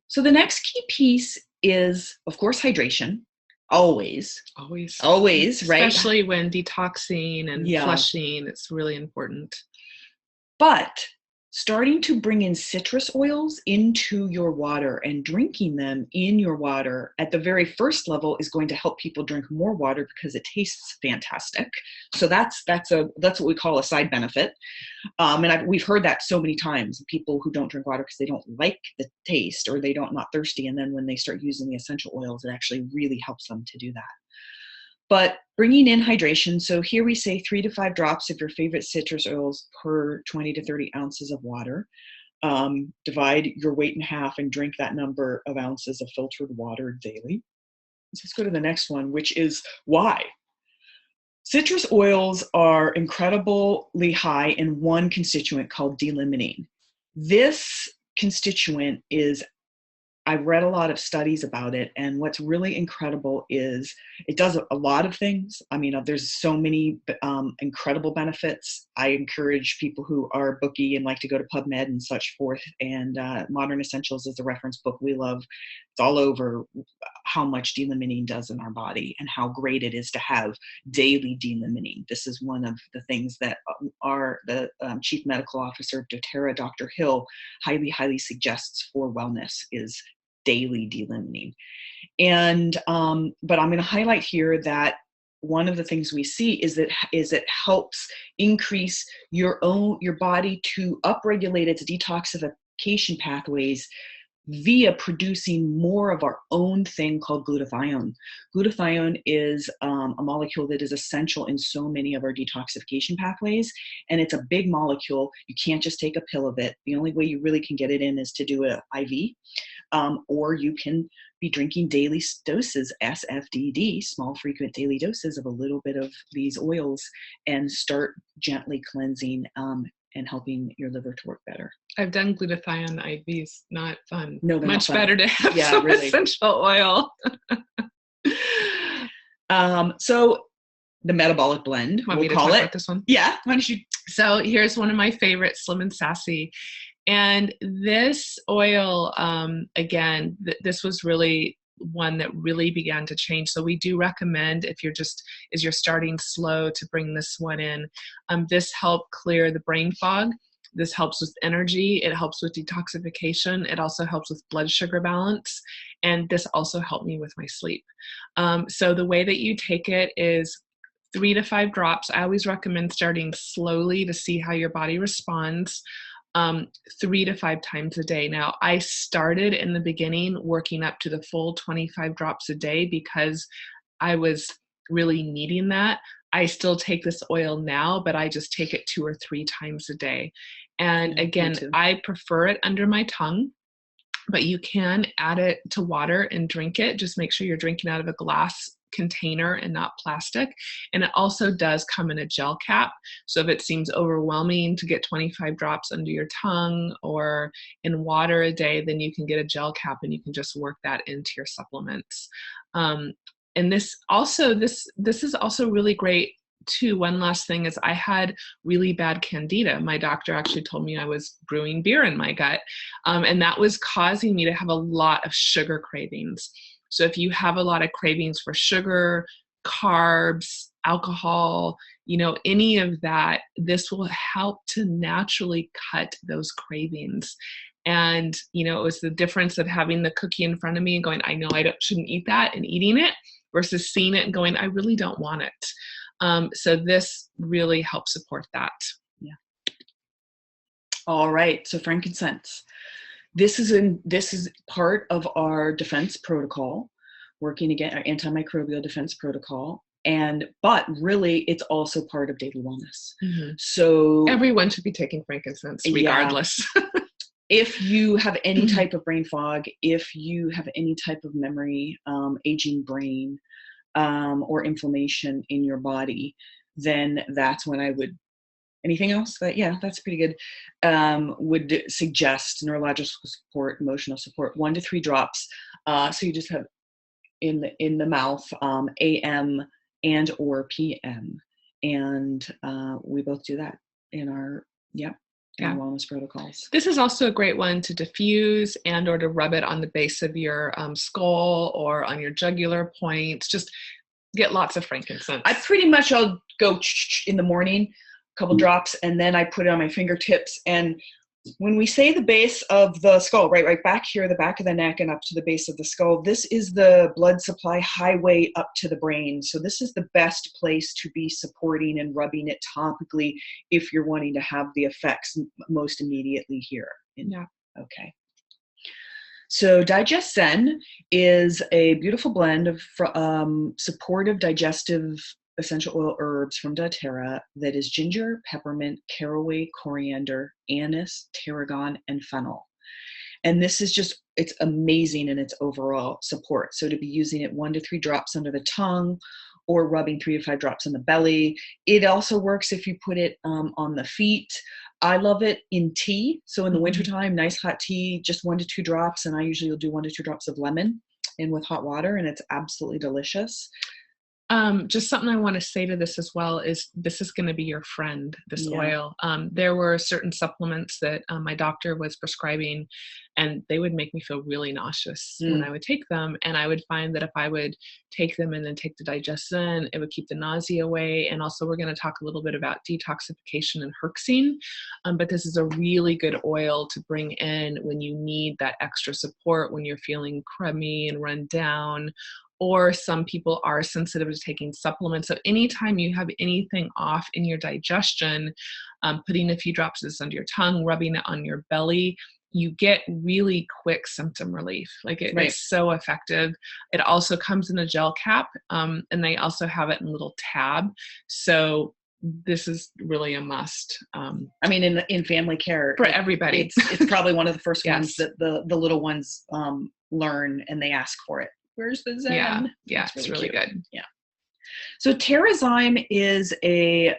So the next key piece is, of course, hydration. Always, right? Especially when detoxing and flushing, it's really important. But starting to bring in citrus oils into your water and drinking them in your water at the very first level is going to help people drink more water because it tastes fantastic. So that's what we call a side benefit. And we've heard that so many times, people who don't drink water because they don't like the taste or not thirsty. And then when they start using the essential oils, it actually really helps them to do that. But bringing in hydration, so here we say 3 to 5 drops of your favorite citrus oils per 20 to 30 ounces of water. Divide your weight in half and drink that number of ounces of filtered water daily. Let's go to the next one, which is why. Citrus oils are incredibly high in one constituent called D-limonene. This constituent is, I've read a lot of studies about it, and what's really incredible is it does a lot of things. I mean, there's so many incredible benefits. I encourage people who are booky and like to go to PubMed and such forth, and Modern Essentials is the reference book we love. It's all over how much D-limonene does in our body and how great it is to have daily D-limonene. This is one of the things that the Chief Medical Officer of doTERRA, Dr. Hill, highly, highly suggests for wellness is daily D-limonene. And but I'm going to highlight here that one of the things we see is it helps increase your body to upregulate its detoxification pathways via producing more of our own thing called glutathione. Glutathione is a molecule that is essential in so many of our detoxification pathways, and it's a big molecule. You can't just take a pill of it. The only way you really can get it in is to do an IV, or you can be drinking daily doses, SFDD, small frequent daily doses of a little bit of these oils, and start gently cleansing and helping your liver to work better. I've done glutathione IVs. Not fun. No, they're much not fun. Better to have some really essential oil. So the metabolic blend, we'll call it. About this one? Yeah. Why don't you? So here's one of my favorites, Slim and Sassy. And this oil, again, this was really one that really began to change. So we do recommend, if you're starting slow, to bring this one in. This helped clear the brain fog. This helps with energy. It helps with detoxification. It also helps with blood sugar balance. And this also helped me with my sleep. So the way that you take it is 3 to 5 drops. I always recommend starting slowly to see how your body responds. 3 to 5 times a day. Now, I started in the beginning working up to the full 25 drops a day because I was really needing that. I still take this oil now, but I just take it 2 or 3 times a day. And again, I prefer it under my tongue, but you can add it to water and drink it. Just make sure you're drinking out of a glass container and not plastic. And it also does come in a gel cap. So if it seems overwhelming to get 25 drops under your tongue or in water a day, then you can get a gel cap and you can just work that into your supplements. And this is also really great too. One last thing is I had really bad candida. My doctor actually told me I was brewing beer in my gut. And that was causing me to have a lot of sugar cravings. So if you have a lot of cravings for sugar, carbs, alcohol, any of that, this will help to naturally cut those cravings. And, it was the difference of having the cookie in front of me and going, I know shouldn't eat that, and eating it, versus seeing it and going, I really don't want it. So this really helps support that. Yeah. All right. So frankincense. This is part of our defense protocol, working again, our antimicrobial defense protocol. But really, it's also part of daily wellness. Mm-hmm. So everyone should be taking frankincense, regardless. Yeah. If you have any type of brain fog, if you have any type of memory, aging brain, or inflammation in your body, then that's when I would. Anything else? But yeah, that's pretty good. Would suggest neurological support, emotional support, 1 to 3 drops. So you just have in the mouth, AM and or PM, and we both do that in our wellness protocols. This is also a great one to diffuse and or to rub it on the base of your skull or on your jugular points. Just get lots of frankincense. I'll go in the morning, couple drops, and then I put it on my fingertips. And when we say the base of the skull, right back here, the back of the neck and up to the base of the skull, this is the blood supply highway up to the brain. So this is the best place to be supporting and rubbing it topically if you're wanting to have the effects most immediately here. Yeah. Okay. So Digest Zen is a beautiful blend of supportive digestive essential oil herbs from doTERRA that is ginger, peppermint, caraway, coriander, anise, tarragon, and fennel. And this is it's amazing in its overall support. So to be using it 1 to 3 drops under the tongue or rubbing 3 to 5 drops on the belly. It also works if you put it on the feet. I love it in tea. So in the wintertime, nice hot tea, just 1 to 2 drops. And I usually will do 1 to 2 drops of lemon in with hot water, and it's absolutely delicious. Just something I want to say to this as well is this is going to be your friend, this oil. There were certain supplements that my doctor was prescribing, and they would make me feel really nauseous when I would take them. And I would find that if I would take them and then take the Digest Zen, it would keep the nausea away. And also we're going to talk a little bit about detoxification and herxine. But this is a really good oil to bring in when you need that extra support, when you're feeling crummy and run down, or some people are sensitive to taking supplements. So anytime you have anything off in your digestion, putting a few drops of this under your tongue, rubbing it on your belly you get really quick symptom relief. Like it's so effective. It also comes in a gel cap, and they also have it in a little tab. So this is really a must. I mean, in family care for everybody, it's probably one of the first ones that the little ones learn, and they ask for it. Where's the Zen? Yeah, it's really good. Yeah. So Terrazyme is a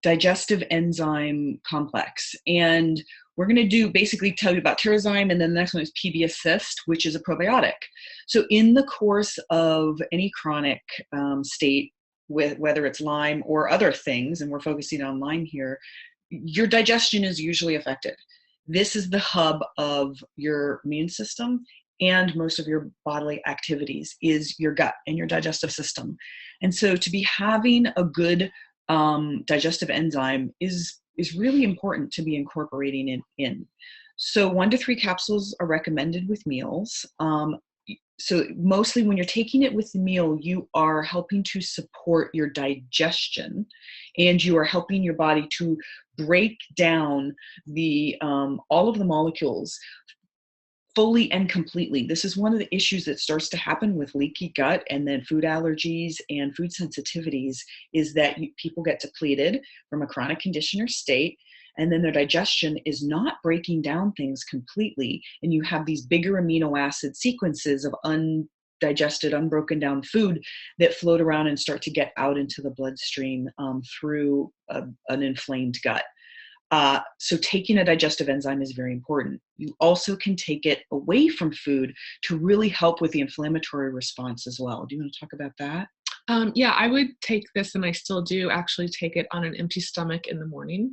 digestive enzyme complex, and we're going to basically tell you about Terrazyme, and then the next one is PB Assist, which is a probiotic. So in the course of any chronic state, with whether it's Lyme or other things, and we're focusing on Lyme here, your digestion is usually affected. This is the hub of your immune system, and most of your bodily activities is your gut and your digestive system. And so to be having a good digestive enzyme is really important to be incorporating it in. So 1 to 3 capsules are recommended with meals. So mostly when you're taking it with the meal, you are helping to support your digestion, and you are helping your body to break down all of the molecules fully and completely. This is one of the issues that starts to happen with leaky gut and then food allergies and food sensitivities, is that people get depleted from a chronic condition or state, and then their digestion is not breaking down things completely. And you have these bigger amino acid sequences of undigested, unbroken down food that float around and start to get out into the bloodstream through an inflamed gut. So taking a digestive enzyme is very important. You also can take it away from food to really help with the inflammatory response as well. Do you want to talk about that? Yeah, I would take this, and I still do actually take it on an empty stomach in the morning.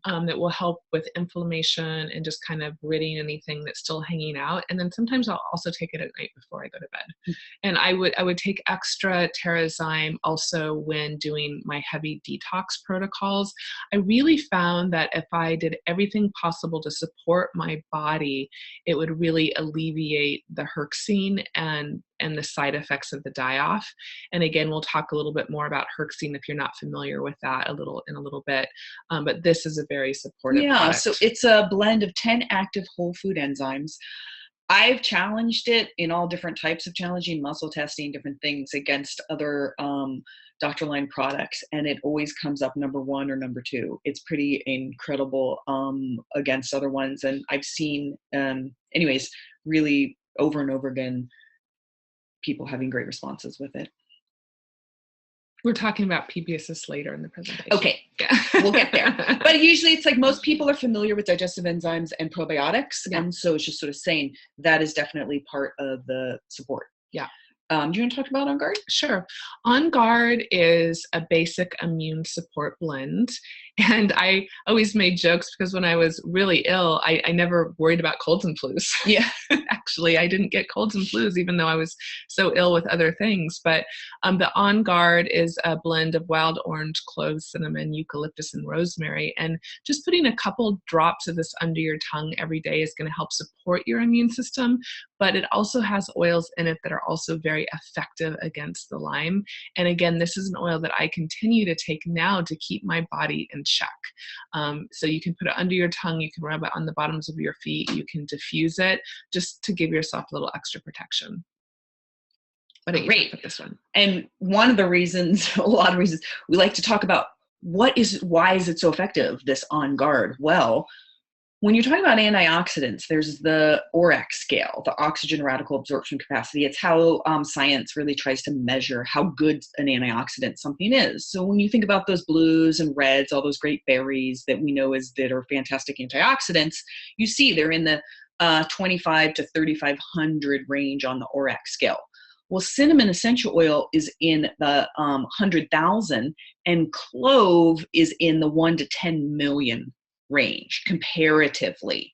That will help with inflammation and just kind of ridding anything that's still hanging out. And then sometimes I'll also take it at night before I go to bed. And I would take extra Terrazyme also when doing my heavy detox protocols. I really found that if I did everything possible to support my body, it would really alleviate the herxine and the side effects of the die-off. And again, we'll talk a little bit more about herxine if you're not familiar with that in a little bit. But this is a very supportive product. So it's a blend of 10 active whole food enzymes. I've challenged it in all different types of challenging, muscle testing, different things against other Dr. Lyme products, and it always comes up number 1 or number 2. It's pretty incredible against other ones. And I've seen, anyways, really over and over again, people having great responses with it. We're talking about PB Assist later in the presentation. Okay, yeah. We'll get there. But usually it's like most people are familiar with digestive enzymes and probiotics. Yeah. And so it's just sort of saying that is definitely part of the support. Yeah. Do you want to talk about On Guard? Sure. On Guard is a basic immune support blend. And I always made jokes because when I was really ill, I never worried about colds and flus. Yeah. Actually, I didn't get colds and flus, even though I was so ill with other things. But the On Guard is a blend of wild orange, cloves, cinnamon, eucalyptus, and rosemary. And just putting a couple drops of this under your tongue every day is going to help support your immune system. But it also has oils in it that are also very effective against the Lyme. And again, this is an oil that I continue to take now to keep my body in check. So you can put it under your tongue, you can rub it on the bottoms of your feet, you can diffuse it just to give yourself a little extra protection. But great with this one. And one of the reasons, a lot of reasons, we like to talk about why is it so effective, this On Guard? Well, when you're talking about antioxidants, there's the ORAC scale, the oxygen radical absorption capacity. It's how science really tries to measure how good an antioxidant something is. So when you think about those blues and reds, all those great berries that we know that are fantastic antioxidants, you see they're in the 25 to 3,500 range on the ORAC scale. Well, cinnamon essential oil is in the 100,000, and clove is in the 1 to 10 million range comparatively.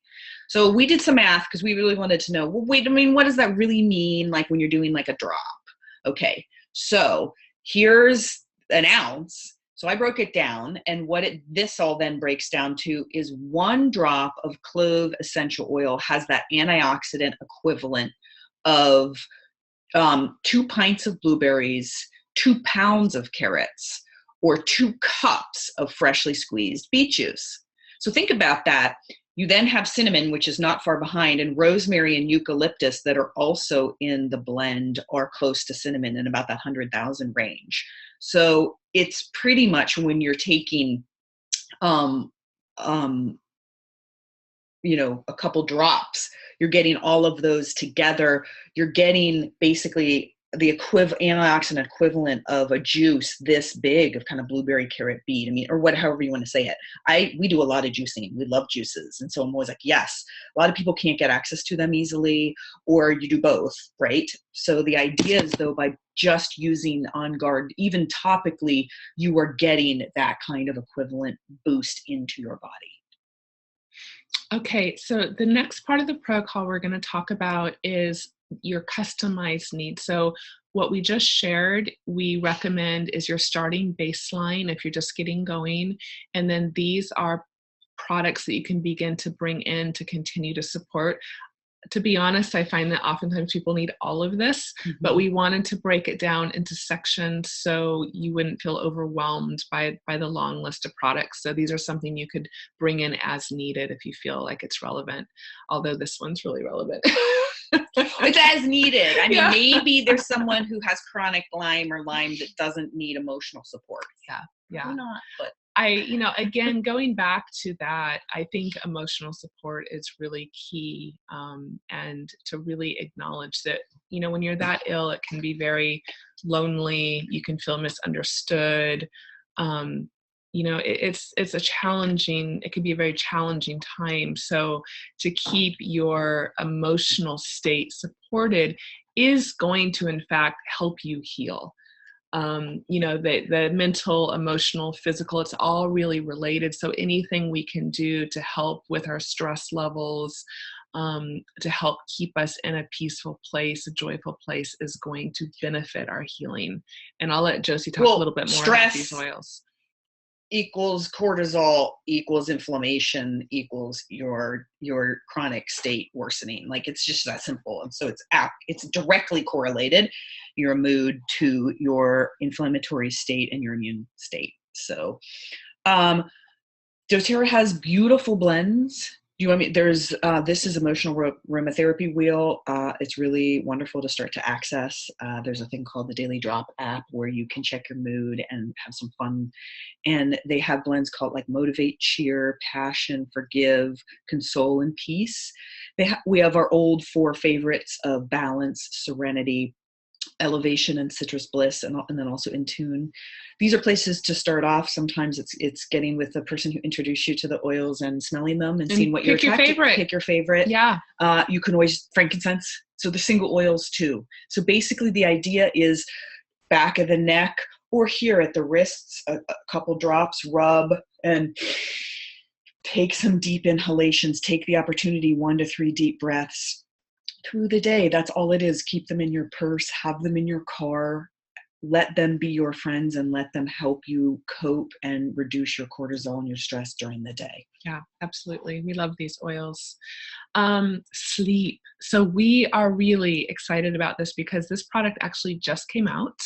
So we did some math because we really wanted to know, well, wait, I mean, what does that really mean? Like when you're doing like a drop. Okay, so here's an ounce. So I broke it down, and this all then breaks down to is 1 drop of clove essential oil has that antioxidant equivalent of 2 pints of blueberries, 2 pounds of carrots, or 2 cups of freshly squeezed beet juice. So think about that. You then have cinnamon, which is not far behind, and rosemary and eucalyptus that are also in the blend are close to cinnamon in about that 100,000 range. So it's pretty much when you're taking, a couple drops, you're getting all of those together. You're getting basically the antioxidant equivalent of a juice this big of kind of blueberry carrot beet. I mean, or however you want to say it. We do a lot of juicing. We love juices. And so I'm always like, yes, a lot of people can't get access to them easily, or you do both, right? So the idea is, though, by just using On Guard, even topically, you are getting that kind of equivalent boost into your body. Okay, so the next part of the protocol we're going to talk about is your customized needs. So what we just shared, we recommend is your starting baseline if you're just getting going. And then these are products that you can begin to bring in to continue to support. To be honest, I find that oftentimes people need all of this, but we wanted to break it down into sections so you wouldn't feel overwhelmed by the long list of products. So these are something you could bring in as needed if you feel like it's relevant, although this one's really relevant. It's as needed. I mean, maybe there's someone who has chronic Lyme or Lyme that doesn't need emotional support. Yeah. Maybe not, but again, going back to that, I think emotional support is really key, and to really acknowledge that, when you're that ill, it can be very lonely. You can feel misunderstood. It's a challenging, it can be a very challenging time. So to keep your emotional state supported is going to, in fact, help you heal. The mental, emotional, physical, it's all really related. So anything we can do to help with our stress levels, to help keep us in a peaceful place, a joyful place, is going to benefit our healing. And I'll let Josie talk a little bit more about these oils. Equals cortisol equals inflammation equals your chronic state worsening. Like, it's just that simple. And so it's directly correlated, your mood to your inflammatory state and your immune state. So doTERRA has beautiful blends. There's this is emotional aromatherapy wheel. It's really wonderful to start to access. There's a thing called the Daily Drop app where you can check your mood and have some fun. And they have blends called like Motivate, Cheer, Passion, Forgive, Console, and Peace. We have our old 4 favorites of Balance, Serenity, Elevation, and Citrus Bliss, and then also In Tune. These are places to start off. Sometimes it's getting with the person who introduced you to the oils and smelling them and seeing what you're attracted to. Pick your favorite. Yeah. You can always frankincense. So the single oils too. So basically the idea is back of the neck or here at the wrists, a couple drops, rub and take some deep inhalations. Take the opportunity, 1 to 3 deep breaths through the day. That's all it is. Keep them in your purse, have them in your car, let them be your friends, and let them help you cope and reduce your cortisol and your stress during the day. Yeah, absolutely. We love these oils. Sleep. So we are really excited about this because this product actually just came out.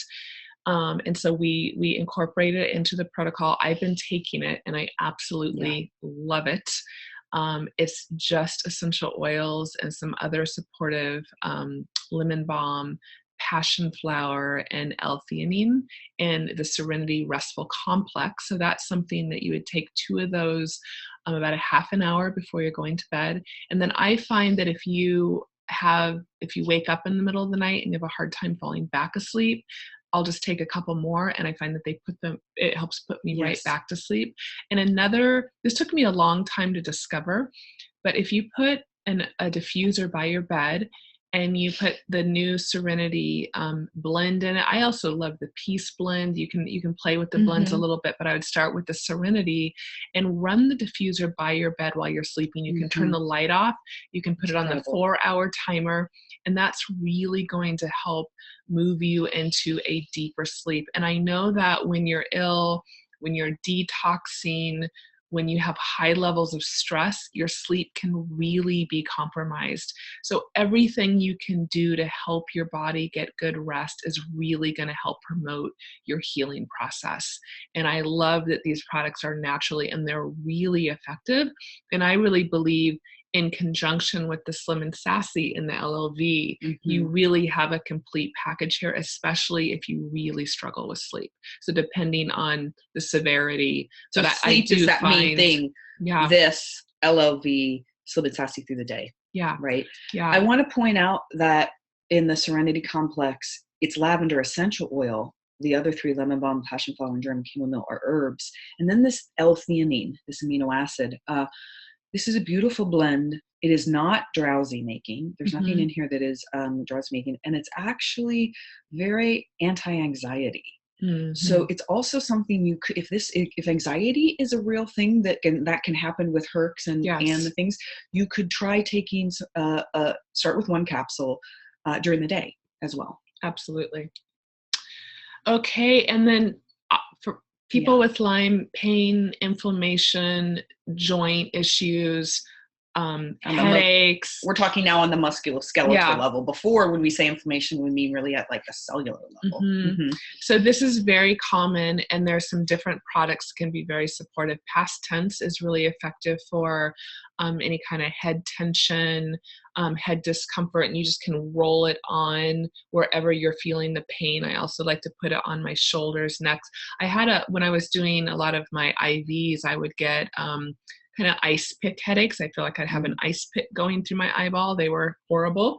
And so we incorporated it into the protocol. I've been taking it and I absolutely love it. It's just essential oils and some other supportive, lemon balm, passion flower, and L-theanine, and the Serenity Restful Complex. So that's something that you would take 2 of those about a half an hour before you're going to bed. And then I find that if you wake up in the middle of the night and you have a hard time falling back asleep, I'll just take a couple more, and I find that it helps put me right back to sleep. And this took me a long time to discover, but if you put a diffuser by your bed and you put the new Serenity blend in it. I also love the Peace blend. You can play with the blends a little bit, but I would start with the Serenity and run the diffuser by your bed while you're sleeping. You can turn the light off. You can put it on the 4-hour timer, and that's really going to help move you into a deeper sleep. And I know that when you're ill, when you're detoxing, when you have high levels of stress, your sleep can really be compromised. So everything you can do to help your body get good rest is really going to help promote your healing process. And I love that these products are naturally and they're really effective. And I really believe in conjunction with the Slim and Sassy in the LLV, you really have a complete package here, especially if you really struggle with sleep. So depending on the severity. So sleep is that main thing. Yeah. This LLV, Slim and Sassy through the day. Yeah. Right? Yeah. I want to point out that in the Serenity Complex, it's lavender essential oil. The other three, lemon balm, passion flower, and German chamomile, are herbs. And then this L-theanine, this amino acid, this is a beautiful blend. It is not drowsy making. There's nothing in here that is drowsy making. And it's actually very anti-anxiety. So it's also something you could, if anxiety is a real thing that can happen with Herx and the things, you could try taking, start with one capsule during the day as well. Absolutely. Okay. And then for people with Lyme, pain, inflammation, joint issues, headaches. We're talking now on the musculoskeletal level. Before, when we say inflammation, we mean really at like a cellular level. So this is very common, and there's some different products that can be very supportive. Past tense is really effective for any kind of head tension, head discomfort, and you just can roll it on wherever you're feeling the pain. I also like to put it on my shoulders, necks. When I was doing a lot of my IVs, I would get kind of ice pick headaches. I feel like I'd have an ice pick going through my eyeball. They were horrible.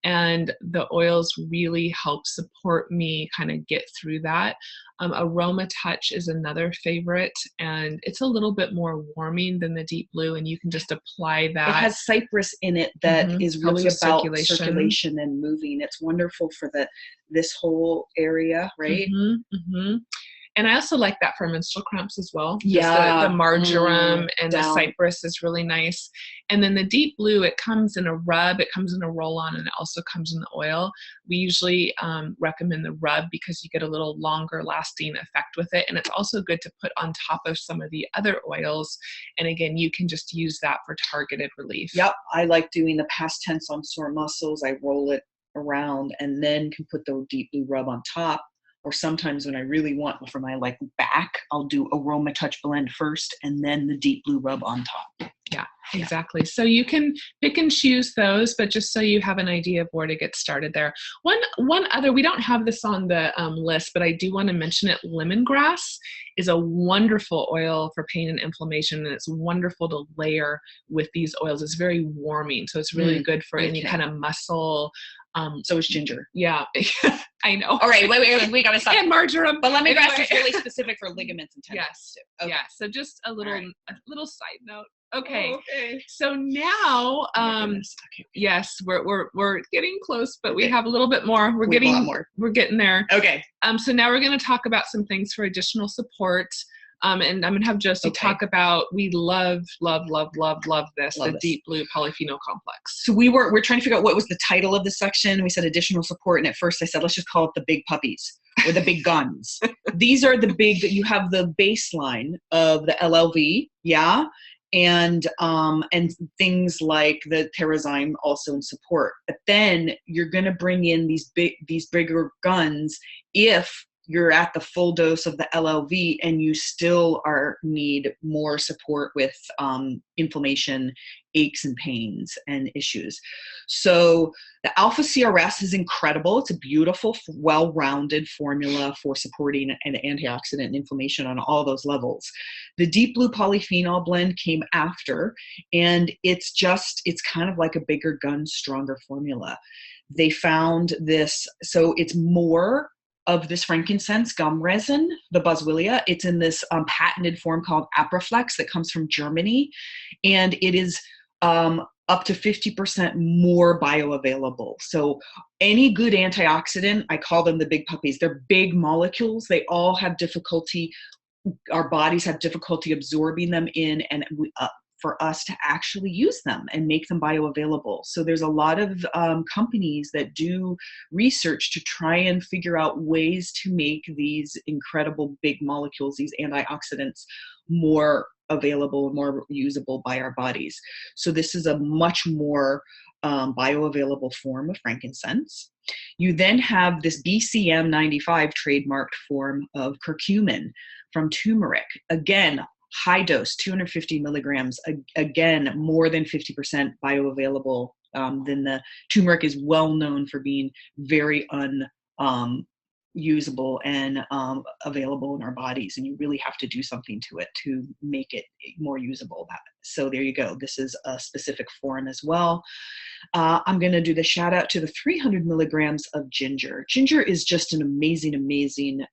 And the oils really help support me kind of get through that. Aroma Touch is another favorite, and it's a little bit more warming than the Deep Blue, and you can just apply that. It has cypress in it that is really about circulation and moving. It's wonderful for this whole area, right? And I also like that for menstrual cramps as well. The marjoram and the cypress is really nice. And then the Deep Blue, it comes in a rub, it comes in a roll-on, and it also comes in the oil. We usually recommend the rub because you get a little longer lasting effect with it. And it's also good to put on top of some of the other oils. And again, you can just use that for targeted relief. Yep. I like doing the past tense on sore muscles. I roll it around and then can put the Deep Blue rub on top. Or sometimes when I really want for my back, I'll do Aroma Touch blend first and then the Deep Blue rub on top. Yeah, exactly. So you can pick and choose those, but just so you have an idea of where to get started there. One other, we don't have this on the list, but I do want to mention it. Lemongrass is a wonderful oil for pain and inflammation, and it's wonderful to layer with these oils. It's very warming, so it's really good for any kind of muscle. So is ginger. Yeah, I know. All right, wait, we gotta stop. And marjoram. But lemongrass is really specific for ligaments and tendons. Yes. Okay. Yeah. So just a little side note. Okay. So now, yes, we're getting close, but we have a little bit more. We're getting there. Okay. So now we're going to talk about some things for additional support. And I'm going to have Josie talk about, we love this, the Deep Blue Polyphenol Complex. So we're trying to figure out what was the title of the section. We said additional support. And at first I said, let's just call it the big puppies or the big guns. These are you have the baseline of the LLV. Yeah. And things like the Terrazyme also in support. But then you're going to bring in these bigger guns if you're at the full dose of the LLV and you still need more support with inflammation, aches and pains and issues. So the Alpha CRS is incredible. It's a beautiful, well-rounded formula for supporting an antioxidant and inflammation on all those levels. The Deep Blue Polyphenol blend came after, and it's kind of like a bigger gun, stronger formula. They found this, so it's more of this frankincense gum resin, the boswellia. It's in this patented form called Aproflex that comes from Germany. And it is up to 50% more bioavailable. So any good antioxidant, I call them the big puppies. They're big molecules. They all have difficulty, our bodies have difficulty absorbing them in, and for us to actually use them and make them bioavailable. So there's a lot of companies that do research to try and figure out ways to make these incredible big molecules, these antioxidants, more available and more usable by our bodies. So this is a much more bioavailable form of frankincense. You then have this BCM 95 trademarked form of curcumin from turmeric. Again, high dose, 250 milligrams. Again, more than 50% bioavailable. Then the turmeric is well known for being very usable and available in our bodies, and you really have to do something to it to make it more usable. So there you go. This is a specific form as well. I'm going to do the shout out to the 300 milligrams of ginger. Ginger is just an amazing, amazing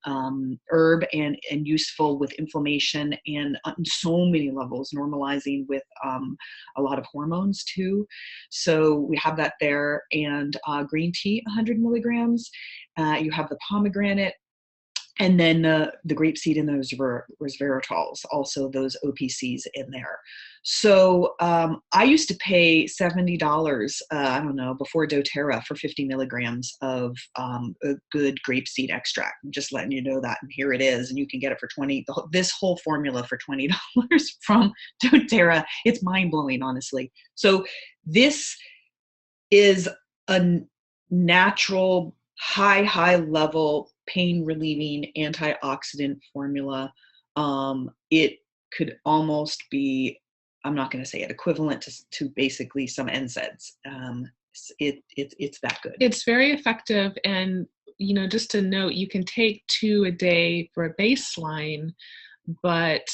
herb and useful with inflammation and on so many levels, normalizing with a lot of hormones too. So we have that there. And green tea, 100 milligrams. You have the pomegranate. And then the grapeseed and those resveratols, also those OPCs in there. So I used to pay $70, I don't know, before doTERRA for 50 milligrams of a good grapeseed extract. I'm just letting you know that. And here it is. And you can get it for this whole formula for $20 from doTERRA. It's mind blowing, honestly. So this is a natural, high level pain relieving antioxidant formula. It could almost be, I'm not going to say it, equivalent to basically some NSAIDs. It's that good. It's very effective. And, just to note, you can take 2 a day for a baseline, but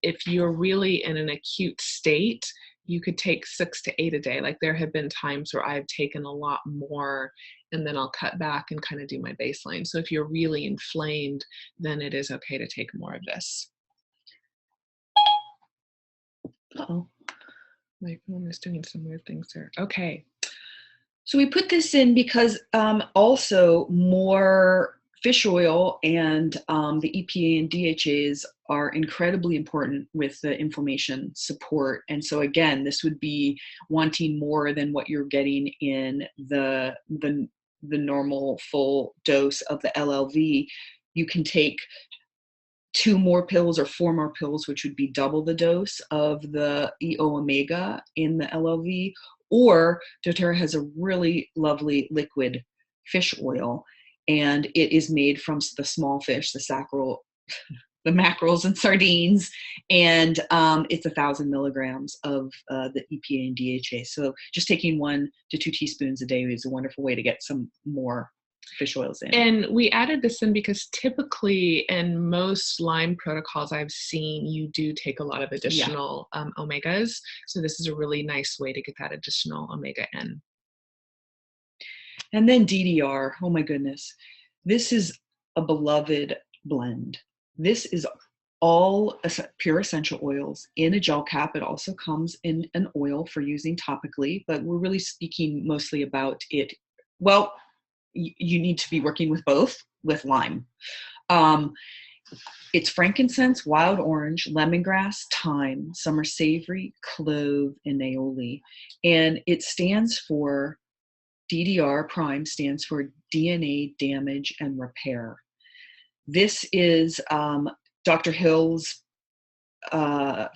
if you're really in an acute state, you could take 6 to 8 a day. Like there have been times where I've taken a lot more and then I'll cut back and kind of do my baseline. So if you're really inflamed, then it is okay to take more of this. Uh-oh. My phone is doing some weird things there. Okay. So we put this in because also more fish oil and the EPA and DHAs are incredibly important with the inflammation support. And so again, this would be wanting more than what you're getting in the normal full dose of the LLV. You can take 2 more pills or 4 more pills, which would be double the dose of the EO omega in the LLV, or doTERRA has a really lovely liquid fish oil, and it is made from the small fish, the mackerels and sardines, and it's 1,000 milligrams of the EPA and DHA. So just taking 1 to 2 teaspoons a day is a wonderful way to get some more fish oils in. And we added this in because typically in most Lyme protocols I've seen, you do take a lot of additional omegas. So this is a really nice way to get that additional omega in. And then DDR, oh my goodness. This is a beloved blend. This is all pure essential oils in a gel cap. It also comes in an oil for using topically, but we're really speaking mostly about it. Well, you need to be working with both with Lyme. It's frankincense, wild orange, lemongrass, thyme, summer savory, clove, and aioli. And it stands for, DDR prime stands for DNA damage and repair. This is Dr. Hill's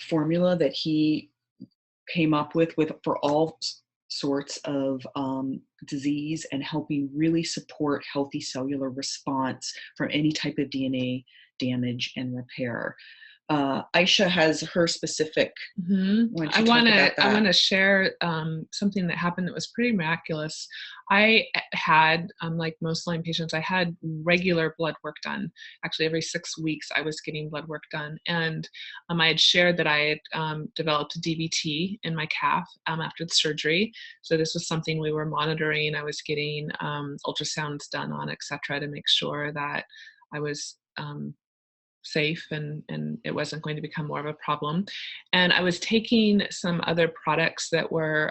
formula that he came up with for all sorts of disease and helping really support healthy cellular response from any type of DNA damage and repair. Aisha has her specific. I want to share something that happened that was pretty miraculous. I had, like most Lyme patients, I had regular blood work done. Actually, every 6 weeks I was getting blood work done, and I had shared that I had developed a DVT in my calf after the surgery. So this was something we were monitoring. I was getting ultrasounds done on, etc., to make sure that I was safe and it wasn't going to become more of a problem. And I was taking some other products that were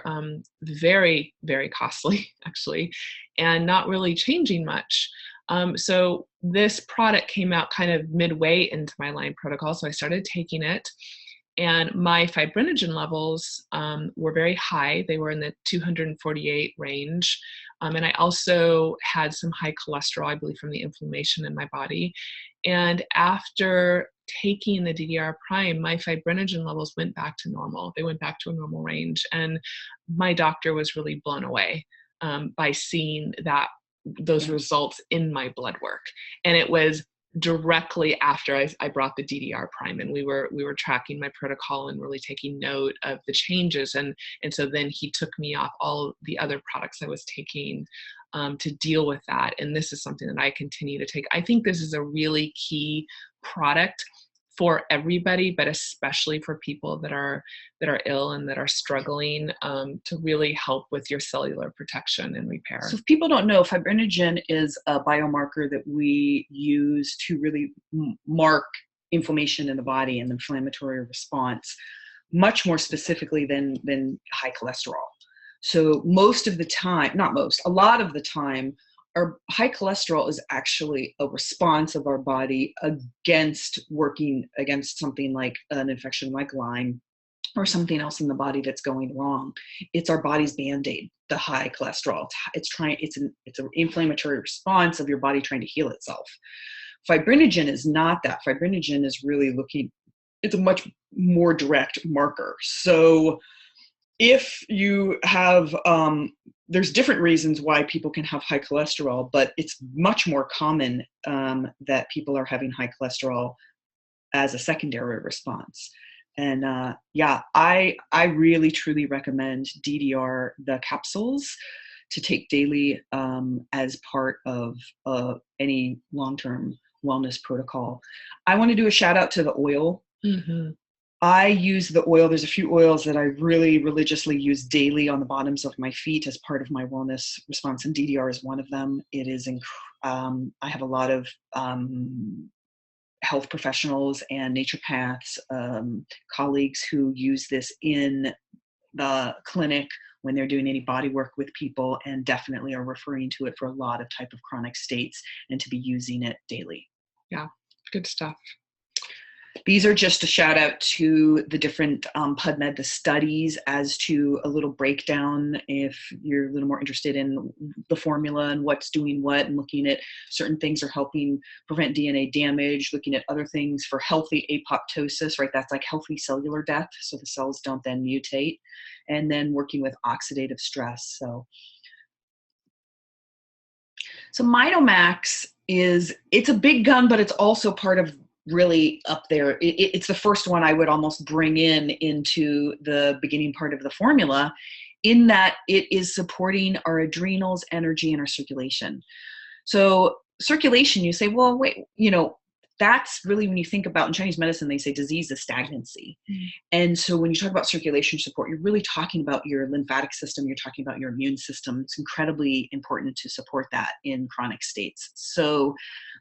very, very costly, actually, and not really changing much. So this product came out kind of midway into my Lyme protocol. So I started taking it, and my fibrinogen levels were very high. They were in the 248 range. And I also had some high cholesterol, I believe, from the inflammation in my body. And after taking the DDR prime, my fibrinogen levels went back to normal. They went back to a normal range. And my doctor was really blown away by seeing those results in my blood work. And it was directly after I brought the DDR prime, and we were tracking my protocol and really taking note of the changes. And so then he took me off all the other products I was taking to deal with that. And this is something that I continue to take. I think this is a really key product for everybody, but especially for people that are ill and that are struggling, to really help with your cellular protection and repair. So if people don't know, fibrinogen is a biomarker that we use to really mark inflammation in the body and the inflammatory response, much more specifically than high cholesterol. So most of the time, not most, a lot of the time, our high cholesterol is actually a response of our body against working against something like an infection like Lyme or something else in the body that's going wrong. It's our body's Band-Aid, the high cholesterol. It's an inflammatory response of your body trying to heal itself. Fibrinogen is not that. Fibrinogen is really it's a much more direct marker. So if you have, there's different reasons why people can have high cholesterol, but it's much more common that people are having high cholesterol as a secondary response. And I really truly recommend DDR, the capsules, to take daily as part of any long-term wellness protocol. I want to do a shout out to the oil. Mm-hmm. I use the oil. There's a few oils that I really religiously use daily on the bottoms of my feet as part of my wellness response, and DDR is one of them. It is, I have a lot of health professionals and naturopaths, colleagues who use this in the clinic when they're doing any body work with people, and definitely are referring to it for a lot of type of chronic states and to be using it daily. Yeah, good stuff. These are just a shout out to the different PubMed, the studies, as to a little breakdown if you're a little more interested in the formula and what's doing what, and looking at certain things are helping prevent DNA damage, looking at other things for healthy apoptosis, right? That's like healthy cellular death, so the cells don't then mutate, and then working with oxidative stress. So Mitomax it's a big gun, but it's also part of really up there. It's the first one I would almost bring into the beginning part of the formula, in that it is supporting our adrenals, energy, and our circulation. So circulation, you say, well, wait, that's really, when you think about in Chinese medicine, they say disease is stagnancy. Mm-hmm. And so when you talk about circulation support, you're really talking about your lymphatic system. You're talking about your immune system. It's incredibly important to support that in chronic states. So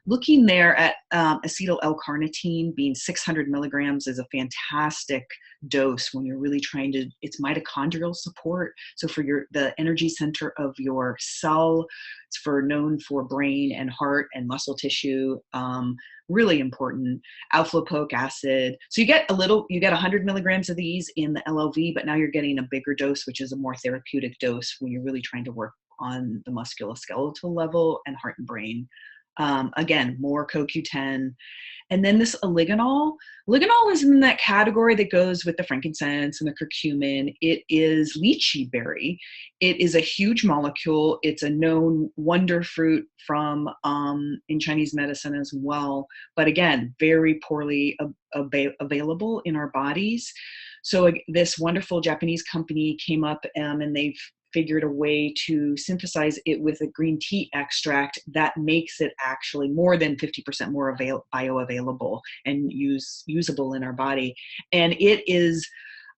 looking there at acetyl L-carnitine being 600 milligrams is a fantastic dose when you're really trying to, it's mitochondrial support. So for the energy center of your cell, it's known for brain and heart and muscle tissue. Really important. Alpha-lipoic acid. So you get 100 milligrams of these in the LLV, but now you're getting a bigger dose, which is a more therapeutic dose when you're really trying to work on the musculoskeletal level and heart and brain. Again, more CoQ10. And then this oligonol. Oligonol is in that category that goes with the frankincense and the curcumin. It is lychee berry. It is a huge molecule. It's a known wonder fruit from in Chinese medicine as well. But again, very poorly available in our bodies. So this wonderful Japanese company came up and they've figured a way to synthesize it with a green tea extract that makes it actually more than 50% more bioavailable and usable in our body. And it is,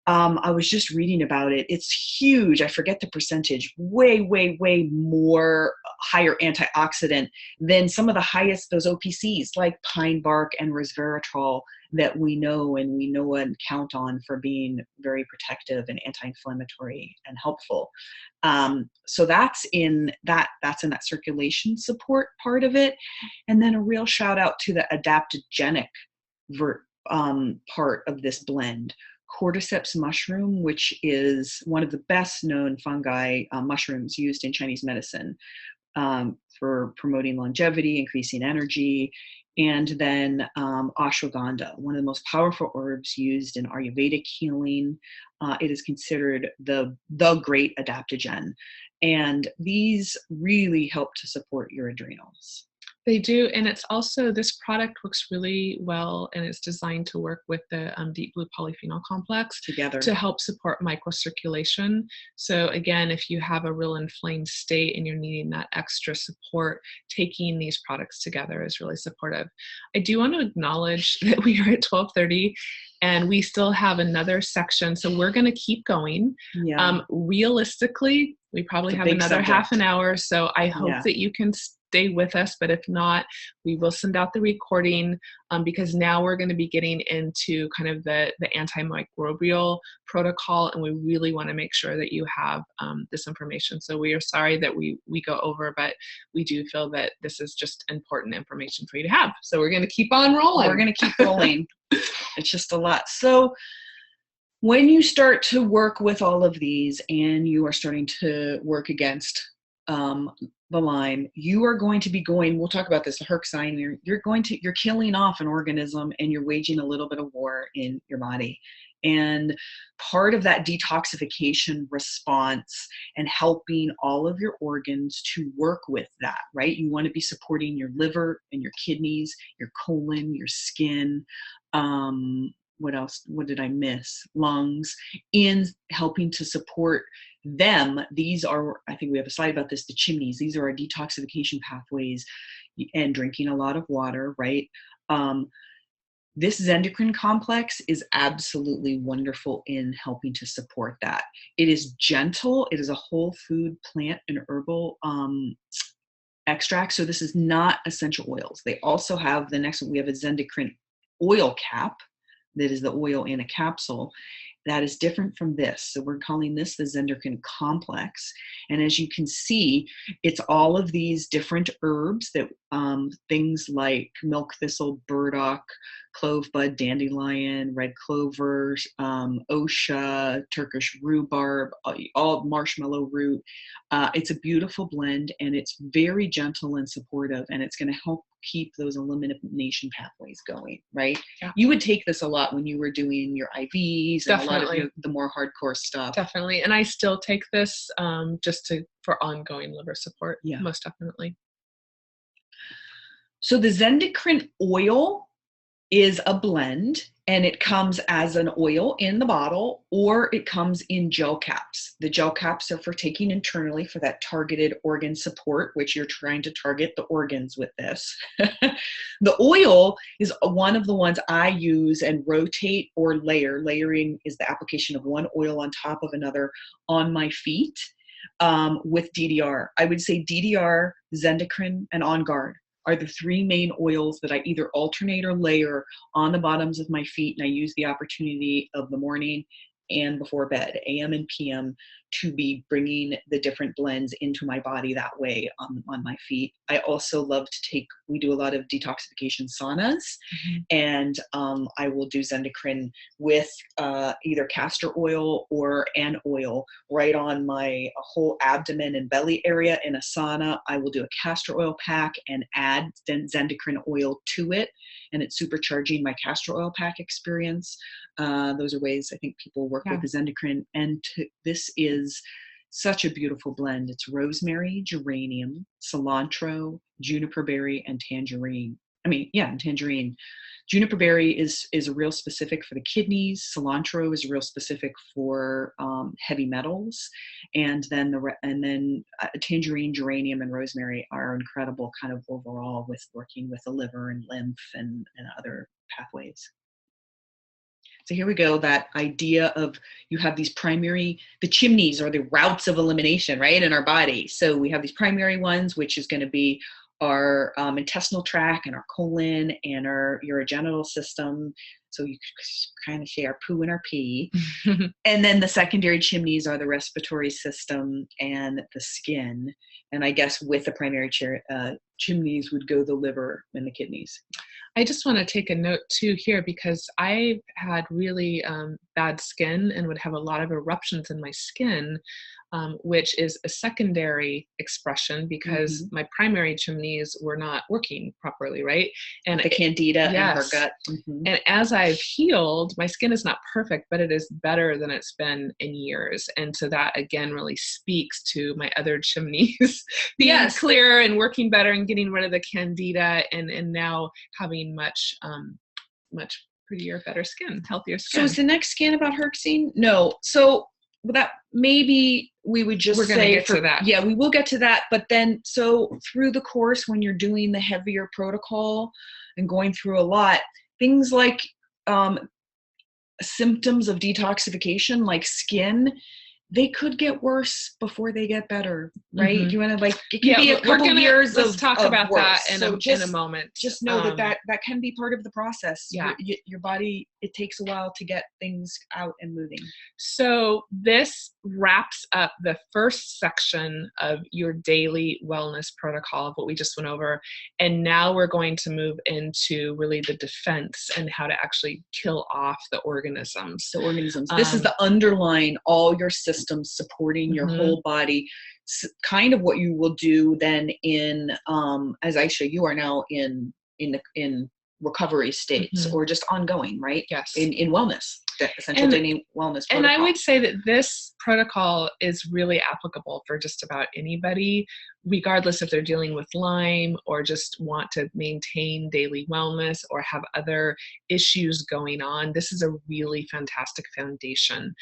I was just reading about it. It's huge. I forget the percentage. Way, way, way more higher antioxidant than some of the highest, those OPCs like pine bark and resveratrol that we know and count on for being very protective and anti-inflammatory and helpful. So that's in that circulation support part of it. And then a real shout out to the adaptogenic part of this blend. Cordyceps mushroom, which is one of the best known fungi mushrooms used in Chinese medicine for promoting longevity, increasing energy. And then ashwagandha, one of the most powerful herbs used in Ayurvedic healing. It is considered the great adaptogen. And these really help to support your adrenals. They do, and it's also, this product works really well, and it's designed to work with the deep blue polyphenol complex together to help support microcirculation. So again, if you have a real inflamed state and you're needing that extra support, taking these products together is really supportive. I do want to acknowledge that we are at 12:30 and we still have another section, so we're going to keep going. Yeah. Realistically, we probably have another half an hour, so I hope that you can stay with us, but if not, we will send out the recording because now we're going to be getting into kind of the antimicrobial protocol, and we really want to make sure that you have this information. So we are sorry that we go over, but we do feel that this is just important information for you to have. So we're going to keep on rolling. We're going to keep rolling. It's just a lot. So when you start to work with all of these and you are starting to work against the Lyme, you are going to be going, we'll talk about this, the Herxine, you're killing off an organism and you're waging a little bit of war in your body. And part of that detoxification response and helping all of your organs to work with that, right? You want to be supporting your liver and your kidneys, your colon, your skin, what else? What did I miss? Lungs, in helping to support them. These are, I think we have a slide about this, the chimneys. These are our detoxification pathways, and drinking a lot of water, right? This endocrine complex is absolutely wonderful in helping to support that. It is gentle. It is a whole food, plant, and herbal extract. So this is not essential oils. They also have, the next one, we have a Zendocrine oil cap. That is the oil in a capsule. That is different from this. So we're calling this the Zendocrine complex. And as you can see, it's all of these different herbs that things like milk thistle, burdock, clove bud, dandelion, red clover, osha, Turkish rhubarb, all marshmallow root. It's a beautiful blend, and it's very gentle and supportive, and it's going to help keep those elimination pathways going, right? Yeah. You would take this a lot when you were doing your IVs and Definitely. a lot of the more hardcore stuff. Definitely. And I still take this just for ongoing liver support. Yeah. Most definitely. So the Zendocrine oil is a blend, and it comes as an oil in the bottle, or it comes in gel caps. The gel caps are for taking internally for that targeted organ support, which you're trying to target the organs with this. The oil is one of the ones I use and rotate or layer. Layering is the application of one oil on top of another on my feet with DDR. I would say DDR, Zendocrine, and On Guard are the three main oils that I either alternate or layer on the bottoms of my feet, and I use the opportunity of the morning and before bed, AM and PM, to be bringing the different blends into my body that way on my feet. I also love to take, we do a lot of detoxification saunas, and I will do Zendocrine with either castor oil or an oil right on my whole abdomen and belly area in a sauna. I will do a castor oil pack and add Zendocrine oil to it, and it's supercharging my castor oil pack experience. Those are ways I think people work with the Zendocrine, and this is such a beautiful blend. It's rosemary, geranium, cilantro, juniper berry, and tangerine. And tangerine. Juniper berry is a real specific for the kidneys. Cilantro is real specific for heavy metals, and then tangerine, geranium, and rosemary are incredible kind of overall with working with the liver and lymph and other pathways. So here we go, that idea of you have these primary, the chimneys are the routes of elimination, right, in our body. So we have these primary ones, which is going to be our intestinal tract and our colon and our urogenital system. So you kind of say our poo and our pee. And then the secondary chimneys are the respiratory system and the skin. And I guess with the primary chimneys would go the liver and the kidneys. I just want to take a note too here, because I had really bad skin and would have a lot of eruptions in my skin which is a secondary expression because my primary chimneys were not working properly, right? And the candida and her gut. And as I've healed, my skin is not perfect, but it is better than it's been in years. And so that again really speaks to my other chimneys being clear and working better and getting rid of the candida and now having much prettier, better skin, healthier skin. So is the next scan about Herxine? No. So that maybe we would just we're going to get to that. Yeah, we will get to that. But then, so through the course, when you're doing the heavier protocol and going through a lot, things like symptoms of detoxification, like skin, they could get worse before they get better, right? You want to it could be a couple years let's talk about worse. That in a moment. Just know that can be part of the process. Yeah. Your body, it takes a while to get things out and moving. So this wraps up the first section of your daily wellness protocol of what we just went over. And now we're going to move into really the defense and how to actually kill off the organisms. This is the underlying all your systems supporting your whole body. Kind of what you will do then in, as Aisha, you are now in recovery states or just ongoing, right? Yes. In wellness, the essential daily wellness protocol. And I would say that this protocol is really applicable for just about anybody, regardless if they're dealing with Lyme or just want to maintain daily wellness or have other issues going on. This is a really fantastic foundation.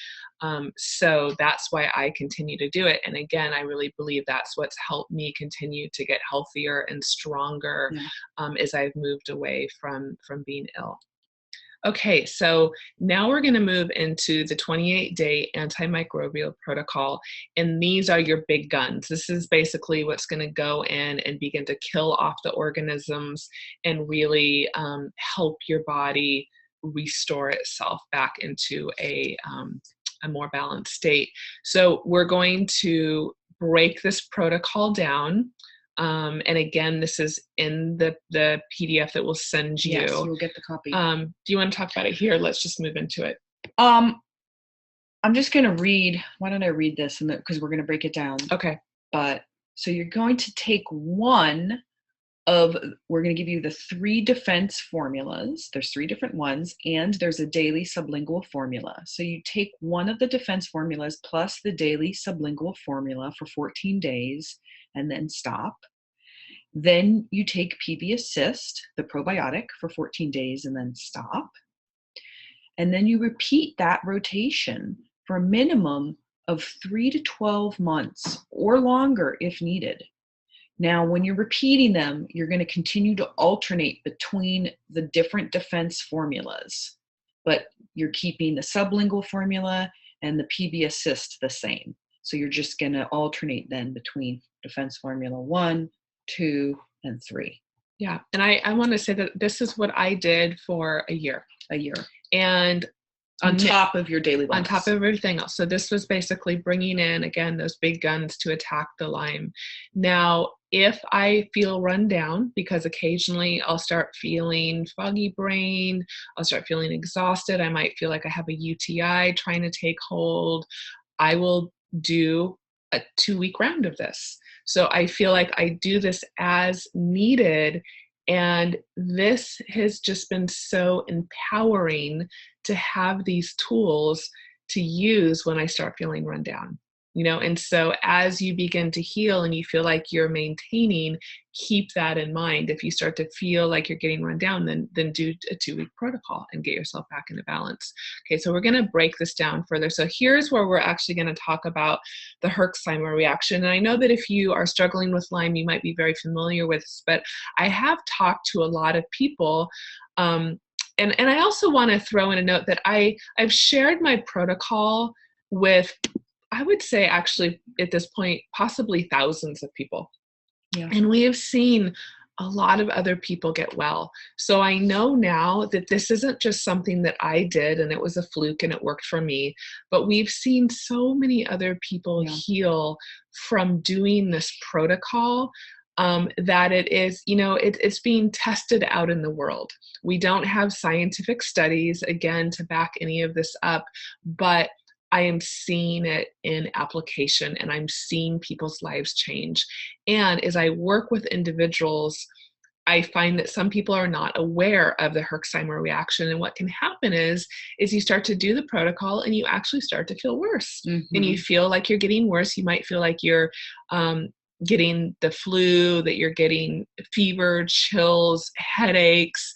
So that's why I continue to do it. And again, I really believe that's what's helped me continue to get healthier and stronger as I've moved away from being ill. Okay, so now we're going to move into the 28-day antimicrobial protocol, and these are your big guns. This is basically what's going to go in and begin to kill off the organisms and really help your body restore itself back into a more balanced state. So we're going to break this protocol down. And again, this is in the PDF that we'll send you. Yes, you'll get the copy. Do you want to talk about it here? Let's just move into it. I'm just going to read. Why don't I read this? Because we're going to break it down. Okay. But so you're going to take we're going to give you the 3 defense formulas. There's 3 different ones, and there's a daily sublingual formula. So you take one of the defense formulas plus the daily sublingual formula for 14 days and then stop. Then you take PB Assist, the probiotic, for 14 days and then stop. And then you repeat that rotation for a minimum of 3 to 12 months or longer if needed. Now, when you're repeating them, you're going to continue to alternate between the different defense formulas, but you're keeping the sublingual formula and the PB Assist the same. So you're just going to alternate then between defense formula 1, 2, and 3. Yeah. And I want to say that this is what I did for a year. And on top of your daily wellness. On top of everything else. So this was basically bringing in, again, those big guns to attack the Lyme. Now, if I feel run down, because occasionally I'll start feeling foggy brain, I'll start feeling exhausted, I might feel like I have a UTI trying to take hold, I will do a 2-week round of this. So I feel like I do this as needed. And this has just been so empowering to have these tools to use when I start feeling run down. And so as you begin to heal and you feel like you're maintaining, keep that in mind. If you start to feel like you're getting run down, then do a 2-week protocol and get yourself back into balance. Okay, so we're going to break this down further. So here's where we're actually going to talk about the Herxheimer reaction. And I know that if you are struggling with Lyme, you might be very familiar with this, but I have talked to a lot of people. And I also want to throw in a note that I've shared my protocol with, I would say actually at this point, possibly thousands of people. Yeah. And we have seen a lot of other people get well. So I know now that this isn't just something that I did and it was a fluke and it worked for me, but we've seen so many other people heal from doing this protocol. That it is, it's being tested out in the world. We don't have scientific studies, again, to back any of this up, but I am seeing it in application, and I'm seeing people's lives change. And as I work with individuals, I find that some people are not aware of the Herxheimer reaction. And what can happen is you start to do the protocol and you actually start to feel worse. And you feel like you're getting worse. You might feel like you're getting the flu, that you're getting fever, chills, headaches,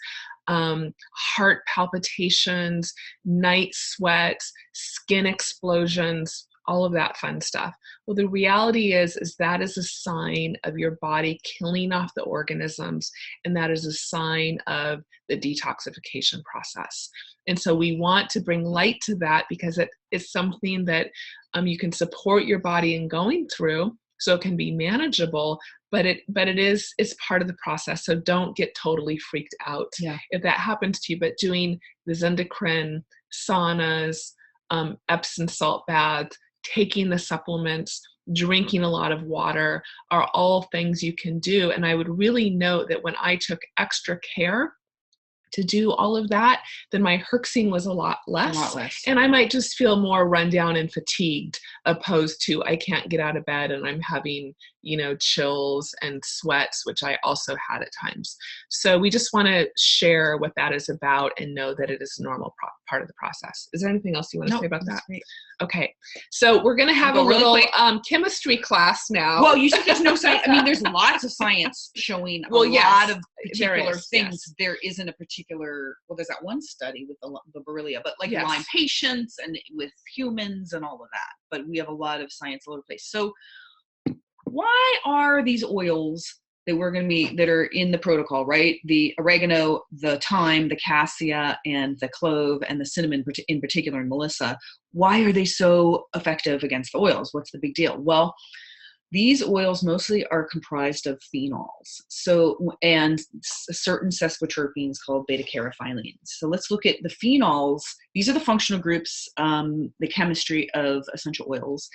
heart palpitations, night sweats, skin explosions, all of that fun stuff. Well, the reality is that is a sign of your body killing off the organisms, and that is a sign of the detoxification process. And so we want to bring light to that, because it is something that you can support your body in going through, so it can be manageable, but it's part of the process. So don't get totally freaked out if that happens to you. But doing the endocrine, saunas, Epsom salt baths, taking the supplements, drinking a lot of water are all things you can do. And I would really note that when I took extra care to do all of that, then my herxing was a lot less. And I might just feel more run down and fatigued, opposed to I can't get out of bed and I'm having, chills and sweats, which I also had at times. So we just want to share what that is about and know that it is a normal part of the process. Is there anything else you want to say about that? Great. Okay. So we're going to have a little chemistry class now. Well, you said there's no science. I mean, there's lots of science showing a lot of particular things. Yes. There isn't a particular, there's that one study with the Borrelia, but like Lyme patients and with humans and all of that. But we have a lot of science all over the place. So why are these oils that are in the protocol, right? The oregano, the thyme, the cassia, and the clove, and the cinnamon in particular, and Melissa, why are they so effective against the oils? What's the big deal? Well, these oils mostly are comprised of phenols, and certain sesquiterpenes called beta-caryophyllene. So let's look at the phenols. These are the functional groups, the chemistry of essential oils.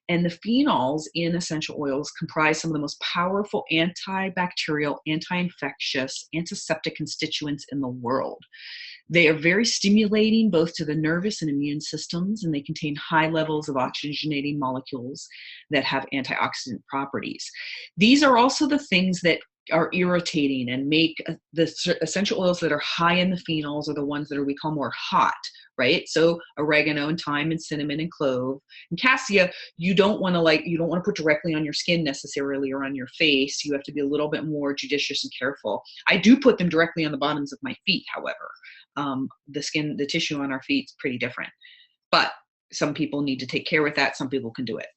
And the phenols in essential oils comprise some of the most powerful antibacterial, anti-infectious, antiseptic constituents in the world. They are very stimulating both to the nervous and immune systems, and they contain high levels of oxygenating molecules that have antioxidant properties. These are also the things that are irritating and make the essential oils that are high in the phenols are the ones that we call more hot, right? So oregano and thyme and cinnamon and clove and cassia, you don't want to put directly on your skin necessarily or on your face. You have to be a little bit more judicious and careful. I do put them directly on the bottoms of my feet, however. The tissue on our feet is pretty different, but some people need to take care with that. Some people can do it.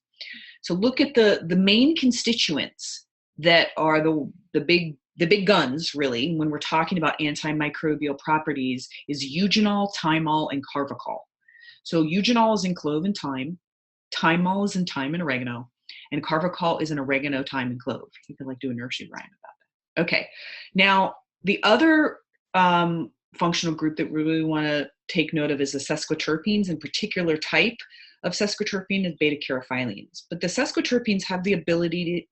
So look at the main constituents that are the big guns, really, when we're talking about antimicrobial properties, is eugenol, thymol, and carvacol. So eugenol is in clove and thyme, thymol is in thyme and oregano, and carvacol is in oregano, thyme, and clove. You could do a nursery rhyme about that. Okay, now the other functional group that we really want to take note of is the sesquiterpenes. In particular type of sesquiterpene is beta-caryophyllene. But the sesquiterpenes have the ability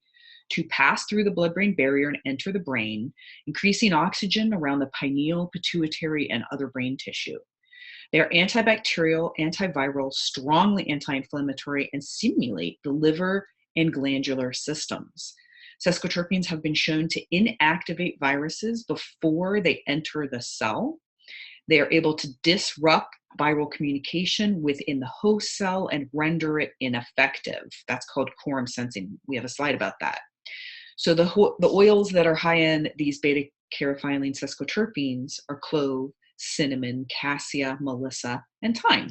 to pass through the blood-brain barrier and enter the brain, increasing oxygen around the pineal, pituitary, and other brain tissue. They are antibacterial, antiviral, strongly anti-inflammatory, and stimulate the liver and glandular systems. Sesquiterpenes have been shown to inactivate viruses before they enter the cell. They are able to disrupt viral communication within the host cell and render it ineffective. That's called quorum sensing. We have a slide about that. So the oils that are high in these beta-caryophyllene sesquiterpenes are clove, cinnamon, cassia, melissa, and thyme.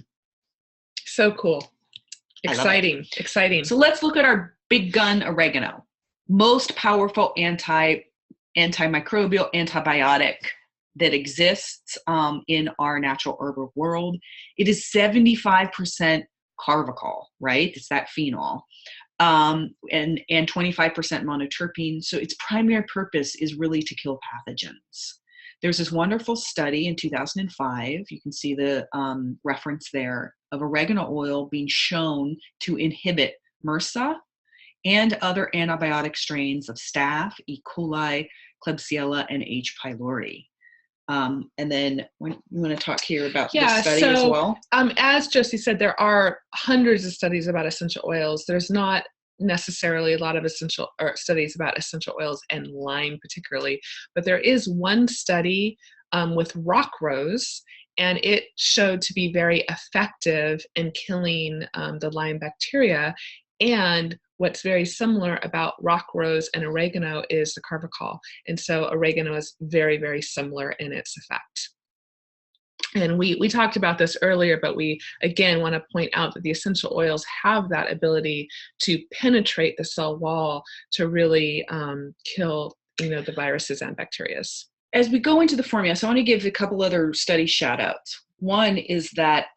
So cool. Exciting. So let's look at our big gun oregano. Most powerful antimicrobial antibiotic that exists in our natural herbal world. It is 75% carvacol, right? It's that phenol. And 25% monoterpene. So its primary purpose is really to kill pathogens. There's this wonderful study in 2005, you can see the reference there, of oregano oil being shown to inhibit MRSA and other antibiotic strains of staph, E. coli, Klebsiella, and H. pylori. And then you want to talk here about this study as well? As Josie said, there are hundreds of studies about essential oils. There's not necessarily a lot of studies about essential oils and Lyme particularly, but there is one study with rock rose, and it showed to be very effective in killing the Lyme bacteria. And what's very similar about rock rose and oregano is the carvacol. And so oregano is very, very similar in its effect. And we talked about this earlier, but we, again, want to point out that the essential oils have that ability to penetrate the cell wall to really kill, the viruses and bacteria. As we go into the formula, so I want to give a couple other study shout outs. One is that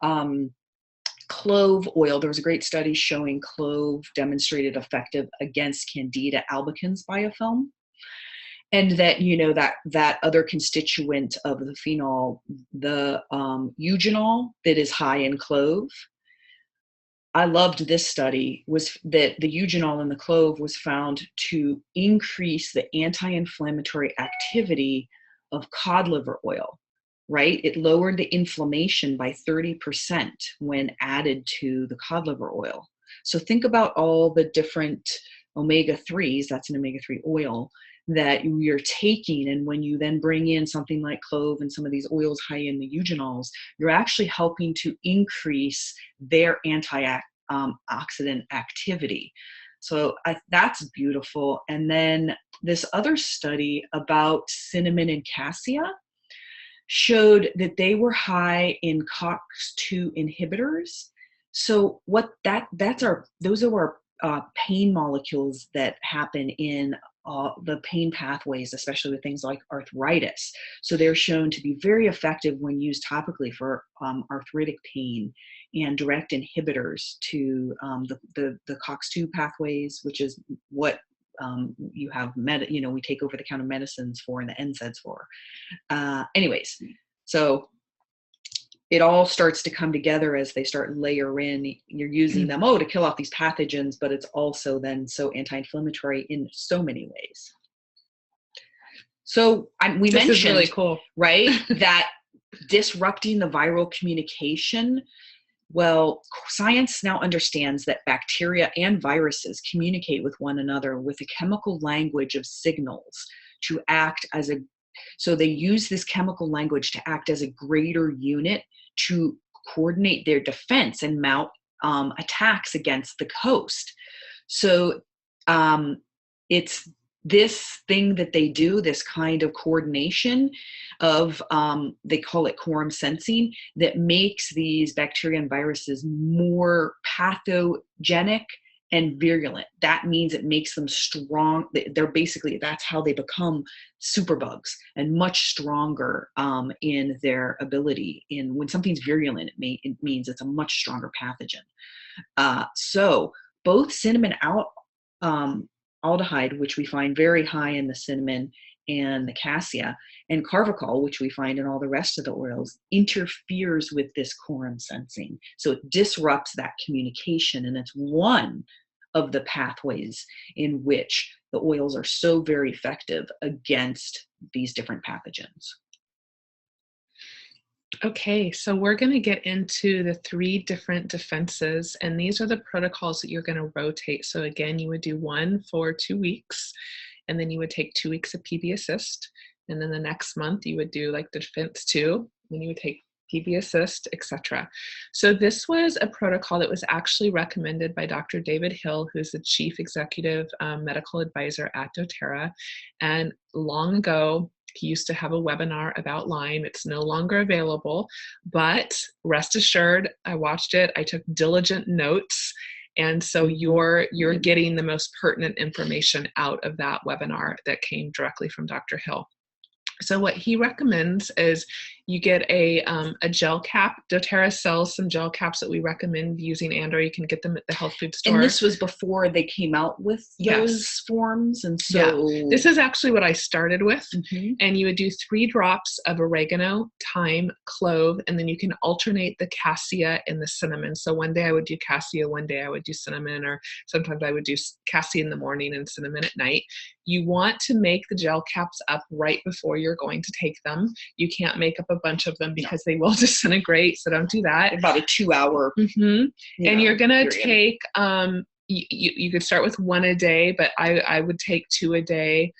clove oil, there was a great study showing clove demonstrated effective against Candida albicans biofilm. And that, that other constituent of the phenol, the eugenol that is high in clove. I loved this study, was that the eugenol in the clove was found to increase the anti-inflammatory activity of cod liver oil, right? It lowered the inflammation by 30% when added to the cod liver oil. So think about all the different omega-3s, that's an omega-3 oil, that you're taking, and when you then bring in something like clove and some of these oils high in the eugenols, you're actually helping to increase their antioxidant activity. So that's beautiful. And then this other study about cinnamon and cassia showed that they were high in COX-2 inhibitors. So those are our pain molecules that happen in the pain pathways, especially with things like arthritis. So they're shown to be very effective when used topically for arthritic pain, and direct inhibitors to the COX-2 pathways, which is what you have we take over-the-counter medicines for and the NSAIDs for. Anyways, so it all starts to come together as they start layer in. You're using them to kill off these pathogens, but it's also then so anti-inflammatory in so many ways. So we mentioned, is really cool, right, that disrupting the viral communication. Well, science now understands that bacteria and viruses communicate with one another with a chemical language of signals to act as so they use this chemical language to act as a greater unit to coordinate their defense and mount attacks against the host. So it's this thing that they do, this kind of coordination of, they call it quorum sensing, that makes these bacteria and viruses more pathogenic and virulent. That means it makes them strong. That's how they become superbugs, and much stronger in their ability. When something's virulent, it means it's a much stronger pathogen. So both cinnamon aldehyde, which we find very high in the cinnamon and the cassia, and carvacol, which we find in all the rest of the oils, interferes with this quorum sensing. So it disrupts that communication, and it's one of the pathways in which the oils are so very effective against these different pathogens. Okay, so we're going to get into the 3 different defenses, and these are the protocols that you're going to rotate. So again, you would do one for 2 weeks, and then you would take 2 weeks of PB Assist, and then the next month you would do like the defense 2, then you would take PB Assist, etc. So this was a protocol that was actually recommended by Dr. David Hill, who's the Chief Executive Medical Advisor at doTERRA, and long ago, he used to have a webinar about Lyme. It's no longer available, but rest assured, I watched it. I took diligent notes. And so you're getting the most pertinent information out of that webinar that came directly from Dr. Hill. So what he recommends is You get a gel cap. doTERRA sells some gel caps that we recommend using, or you can get them at the health food store. And this was before they came out with those forms. And so this is actually what I started with. And you would do 3 drops of oregano, thyme, clove, and then you can alternate the cassia and the cinnamon. So one day I would do cassia, one day I would do cinnamon, or sometimes I would do cassia in the morning and cinnamon at night. You want to make the gel caps up right before you're going to take them. You can't make up a bunch of them because they will disintegrate, so don't do that. About a 2-hour. And you're going to take, you could start with 1 a day, but I would take 2 a day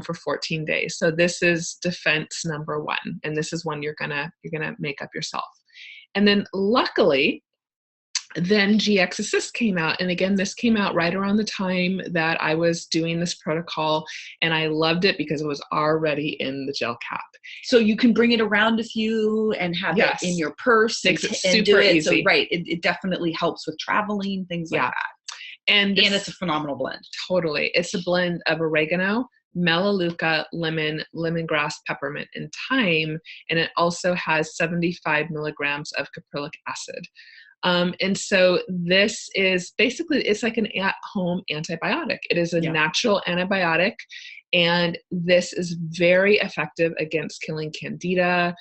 for 14 days. So this is defense number 1, and this is one you're gonna make up yourself. And then luckily, then GX Assist came out. And again, this came out right around the time that I was doing this protocol, and I loved it because it was already in the gel cap. So you can bring it around with you and have it in your purse. Makes it super easy. So it definitely helps with traveling, things like that. And it's a phenomenal blend. Totally. It's a blend of oregano, melaleuca, lemon, lemongrass, peppermint, and thyme. And it also has 75 milligrams of caprylic acid. And so this is basically, it's like an at-home antibiotic. It is a natural antibiotic, and this is very effective against killing candida,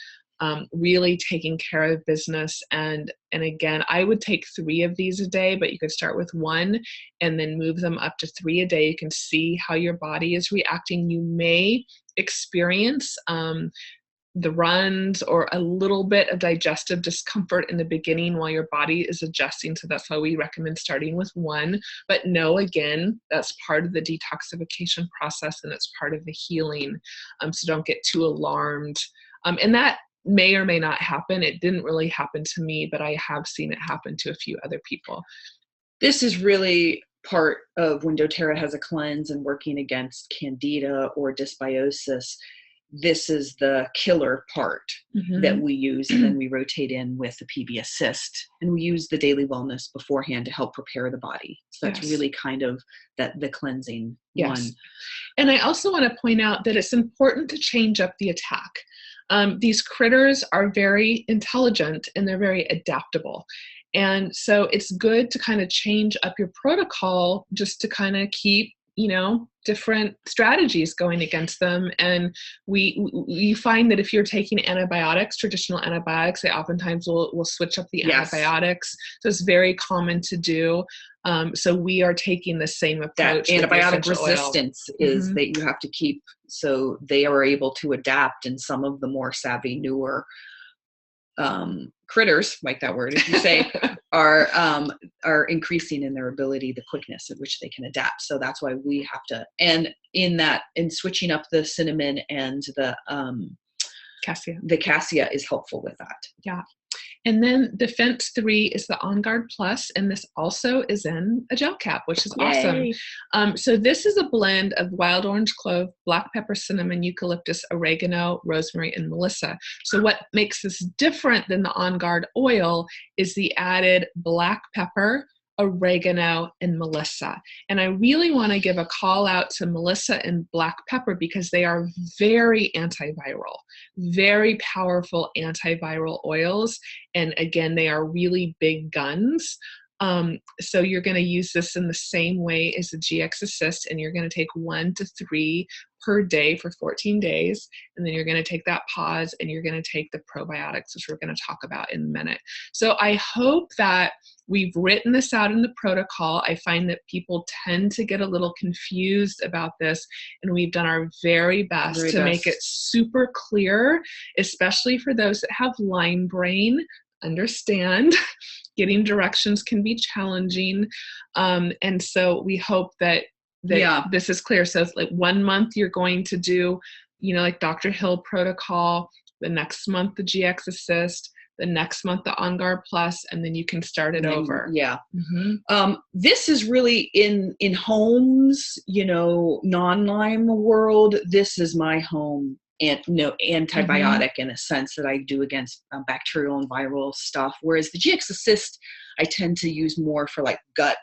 really taking care of business. And again, I would take 3 of these a day, but you could start with 1 and then move them up to 3 a day. You can see how your body is reacting. You may experience the runs or a little bit of digestive discomfort in the beginning while your body is adjusting. So that's why we recommend starting with 1. But no, again, that's part of the detoxification process, and it's part of the healing. So don't get too alarmed. And that may or may not happen. It didn't really happen to me, but I have seen it happen to a few other people. This is really part of when doTERRA has a cleanse and working against candida or dysbiosis. This is the killer part that we use, and then we rotate in with the PB Assist, and we use the daily wellness beforehand to help prepare the body. So that's really kind of the cleansing one. And I also want to point out that it's important to change up the attack. These critters are very intelligent and they're very adaptable. And so it's good to kind of change up your protocol just to kind of keep, different strategies going against them. And we find that if you're taking antibiotics, traditional antibiotics, they oftentimes will switch up the antibiotics. So it's very common to do. So we are taking the same approach. That antibiotic resistance is that you have to keep, so they are able to adapt, and some of the more savvy, newer critters, like that word, if you say, are increasing in their ability, the quickness at which they can adapt. So that's why we have to, and in switching up the cinnamon and the cassia is helpful with that. Yeah. And then Defense 3 is the On Guard Plus, and this also is in a gel cap, which is awesome. So this is a blend of wild orange clove, black pepper, cinnamon, eucalyptus, oregano, rosemary, and melissa. So what makes this different than the On Guard oil is the added black pepper, oregano, and melissa. And I really want to give a call out to melissa and black pepper because they are very antiviral, very powerful antiviral oils. And again, they are really big guns. So you're going to use this in the same way as the GX Assist, and you're going to take 1 to 3 per day for 14 days. And then you're going to take that pause and you're going to take the probiotics, which we're going to talk about in a minute. So I hope that we've written this out in the protocol. I find that people tend to get a little confused about this, and we've done our very best to make it super clear, especially for those that have Lyme brain. Understand, getting directions can be challenging. And so we hope that this is clear. So it's like 1 month you're going to do, like Dr. Hill protocol, the next month the GX Assist, the next month the On Guard Plus, and then you can start it over. Yeah. This is really in homes, non-Lyme world. This is my home antibiotic in a sense that I do against bacterial and viral stuff. Whereas the GX Assist, I tend to use more for like gut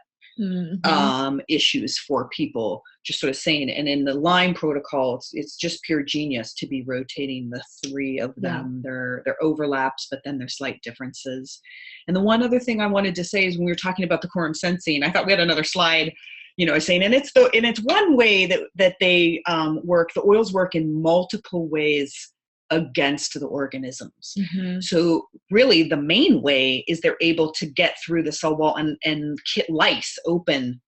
issues for people, just sort of saying. And in the Lyme protocol, it's just pure genius to be rotating the three of them. They're overlaps, but then there's slight differences. And the one other thing I wanted to say is when we were talking about the quorum sensing, I thought we had another slide, saying, and it's one way that they work. The oils work in multiple ways against the organisms. So really the main way is they're able to get through the cell wall and lice open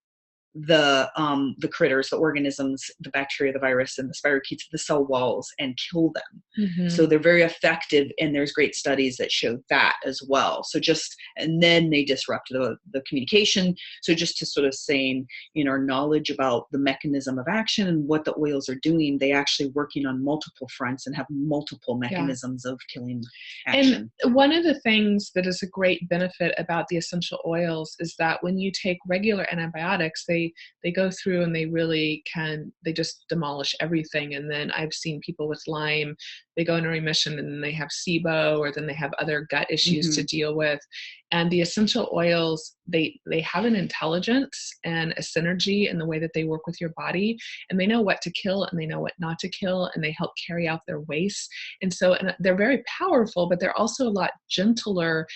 the critters, the organisms, the bacteria, the virus, and the spirochetes, the cell walls, and kill them. So they're very effective, and there's great studies that show that as well. So and then they disrupt the communication. So just to sort of saying, in our knowledge about the mechanism of action and what the oils are doing, they actually working on multiple fronts and have multiple mechanisms of killing action. And one of the things that is a great benefit about the essential oils is that when you take regular antibiotics, they go through and they just demolish everything. And then I've seen people with Lyme, they go into remission and then they have SIBO, or then they have other gut issues to deal with. And the essential oils, they have an intelligence and a synergy in the way that they work with your body, and they know what to kill and they know what not to kill, and they help carry out their waste. And they're very powerful, but they're also a lot gentler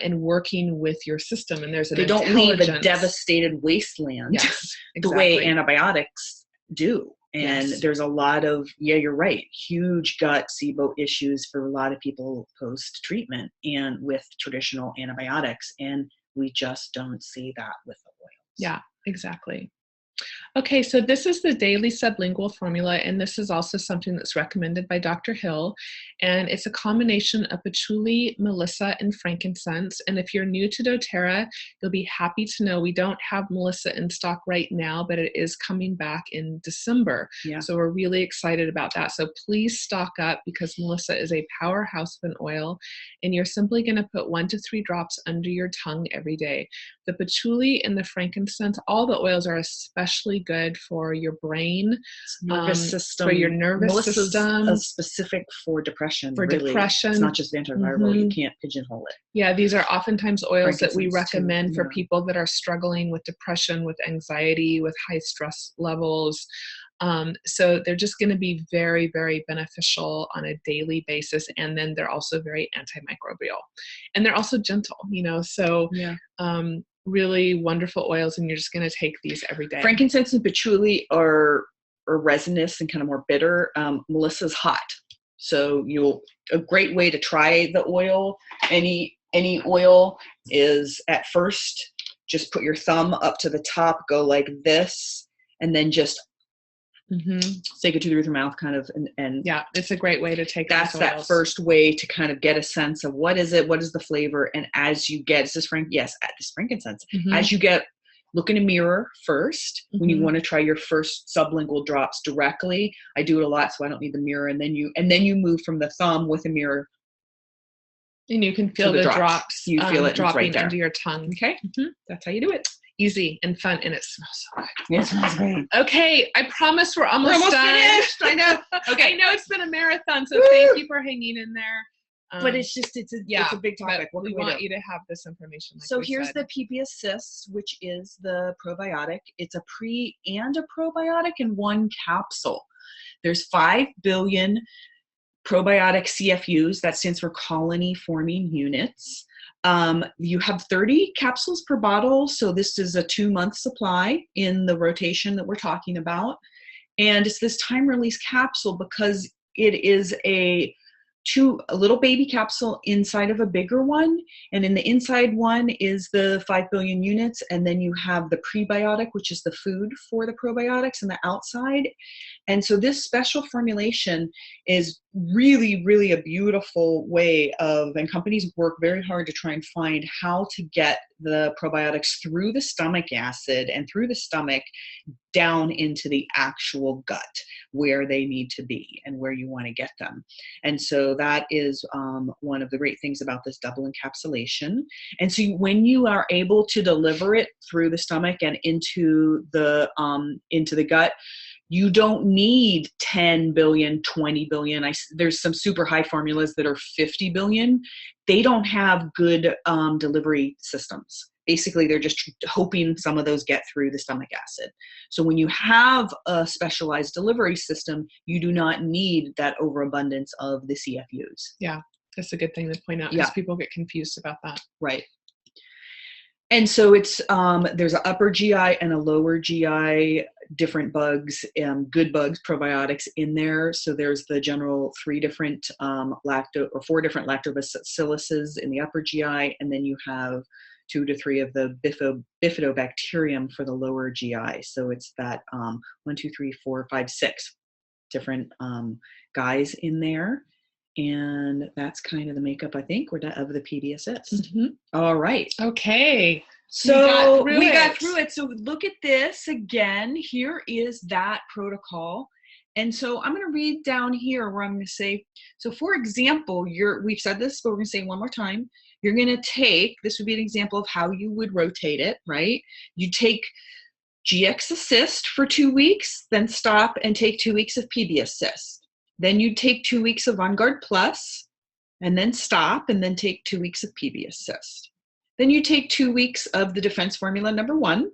in working with your system. And they don't leave a devastated wasteland. Yes, exactly. The way antibiotics do. And there's a lot of, you're right, huge gut SIBO issues for a lot of people post-treatment and with traditional antibiotics. And we just don't see that with the oils. Yeah, exactly. Okay, so this is the daily sublingual formula, and this is also something that's recommended by Dr. Hill, and it's a combination of patchouli, melissa, and frankincense. And if you're new to doTERRA, you'll be happy to know we don't have melissa in stock right now, but it is coming back in December. So we're really excited about that. So please stock up, because melissa is a powerhouse of an oil, and you're simply going to put 1 to 3 drops under your tongue every day. The patchouli and the frankincense, all the oils are especially good for your brain, nervous system, for your nervous system. Specific for depression. For depression, it's not just antiviral. You can't pigeonhole it. Yeah, these are oftentimes oils that we recommend for people that are struggling with depression, with anxiety, with high stress levels. So they're just going to be very, very beneficial on a daily basis. And then they're also very antimicrobial, and they're also gentle, so really wonderful oils. And you're just going to take these every day. Frankincense and patchouli are resinous and kind of more bitter. Melissa's hot. So a great way to try the oil, any oil, is at first, just put your thumb up to the top, go like this, and then just take it to the roof of your mouth, kind of, and it's a great way to take. That's that first way to kind of get a sense of what is it, what is the flavor, and as you get, this frankincense. As you get, look in a mirror first when you want to try your first sublingual drops directly. I do it a lot, so I don't need the mirror, and then you move from the thumb with a mirror. And you can feel the drops. You feel it dropping right there. Into your tongue. Okay, that's how you do it. Easy and fun, and it smells so good. It smells great. Okay, I promise we're almost done. Finished. I know. Okay, I know it's been a marathon, so thank you for hanging in there. But it's a big topic. We want you to have this information. So here's the PP Assist, which is the probiotic. It's a pre and a probiotic in one capsule. There's 5 billion probiotic CFUs. That stands for colony forming units. You have 30 capsules per bottle. So this is a 2-month supply in the rotation that we're talking about. And it's this time release capsule because it is a little baby capsule inside of a bigger one. And in the inside one is the 5 billion units. And then you have the prebiotic, which is the food for the probiotics, and the outside. And so this special formulation is really, really a beautiful way of, and companies work very hard to try and find how to get the probiotics through the stomach acid and through the stomach down into the actual gut where they need to be and where you want to get them. And so that is one of the great things about this double encapsulation. And so when you are able to deliver it through the stomach and into the gut, you don't need 10 billion, 20 billion. There's some super high formulas that are 50 billion. They don't have good delivery systems. basically they're just hoping some of those get through the stomach acid. So when you have a specialized delivery system, you do not need that overabundance of the CFUs. Yeah, that's a good thing to point out, because people get confused about that. Right. And so it's there's an upper GI and a lower GI, different bugs, good bugs, probiotics in there. So there's the general 4 different lactobacilluses in the upper GI, and then you have 2 to 3 of the bifidobacterium for the lower GI. So it's that 1, 2, 3, 4, 5, 6 different guys in there. And that's kind of the makeup, I think, of the PB Assist. Mm-hmm. All right. Okay. So we got through it. So look at this again. Here is that protocol. And so I'm going to read down here where I'm going to say, so for example, we've said this, but we're going to say it one more time. You're going to take, this would be an example of how you would rotate it, right? You take GX Assist for 2 weeks, then stop and take 2 weeks of PB Assist. Then you take 2 weeks of On Guard Plus, and then stop, and then take 2 weeks of PB Assist. Then you take 2 weeks of the Defense Formula number 1,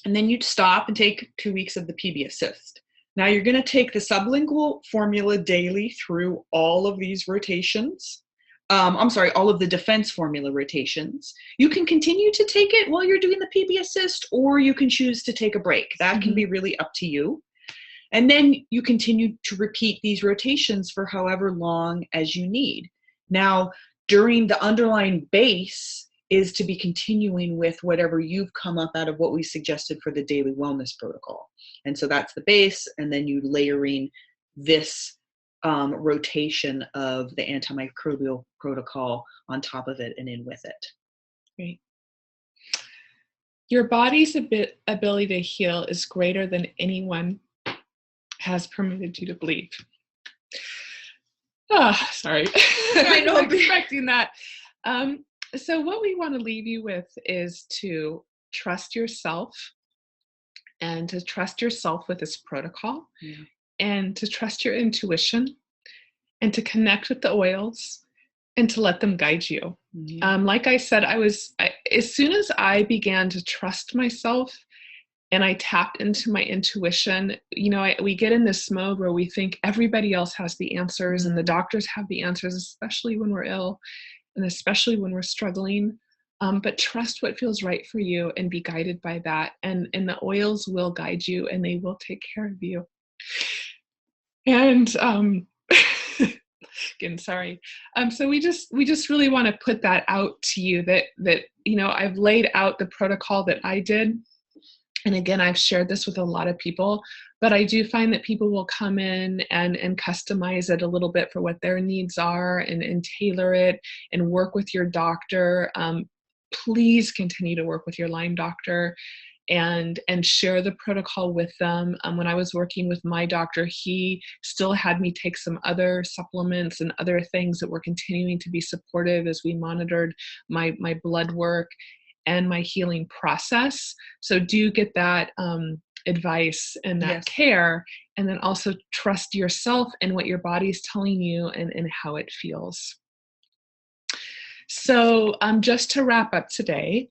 and then you stop and take 2 weeks of the PB Assist. Now you're going to take the sublingual formula daily through all of these rotations. All of the Defense Formula rotations. You can continue to take it while you're doing the PB Assist, or you can choose to take a break. That can be really up to you. And then you continue to repeat these rotations for however long as you need. Now, during the underlying base is to be continuing with whatever you've come up out of what we suggested for the daily wellness protocol. And so that's the base, and then you layering this rotation of the antimicrobial protocol on top of it and in with it. Great. Your body's ability to heal is greater than anyone has permitted you to believe. Sorry. I know. I'm expecting that. So what we want to leave you with is to trust yourself, and to trust yourself with this protocol, and to trust your intuition, and to connect with the oils, and to let them guide you. Like I said, as soon as I began to trust myself and I tapped into my intuition, we get in this mode where we think everybody else has the answers and the doctors have the answers, especially when we're ill and especially when we're struggling. But trust what feels right for you and be guided by that. And the oils will guide you, and they will take care of you. And again, sorry. So we just really want to put that out to you that I've laid out the protocol that I did. And again, I've shared this with a lot of people, but I do find that people will come in and customize it a little bit for what their needs are, and tailor it and work with your doctor. Please continue to work with your Lyme doctor and share the protocol with them. When I was working with my doctor, he still had me take some other supplements and other things that were continuing to be supportive as we monitored my blood work and my healing process. So do get that advice and that care, and then also trust yourself and what your body's telling you and how it feels. So just to wrap up today,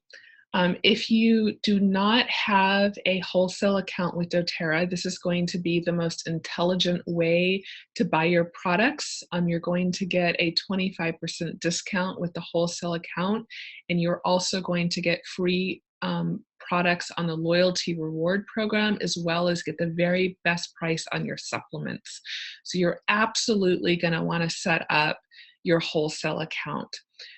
if you do not have a wholesale account with doTERRA, this is going to be the most intelligent way to buy your products. You're going to get a 25% discount with the wholesale account, and you're also going to get free products on the loyalty reward program, as well as get the very best price on your supplements. So you're absolutely going to want to set up your wholesale account.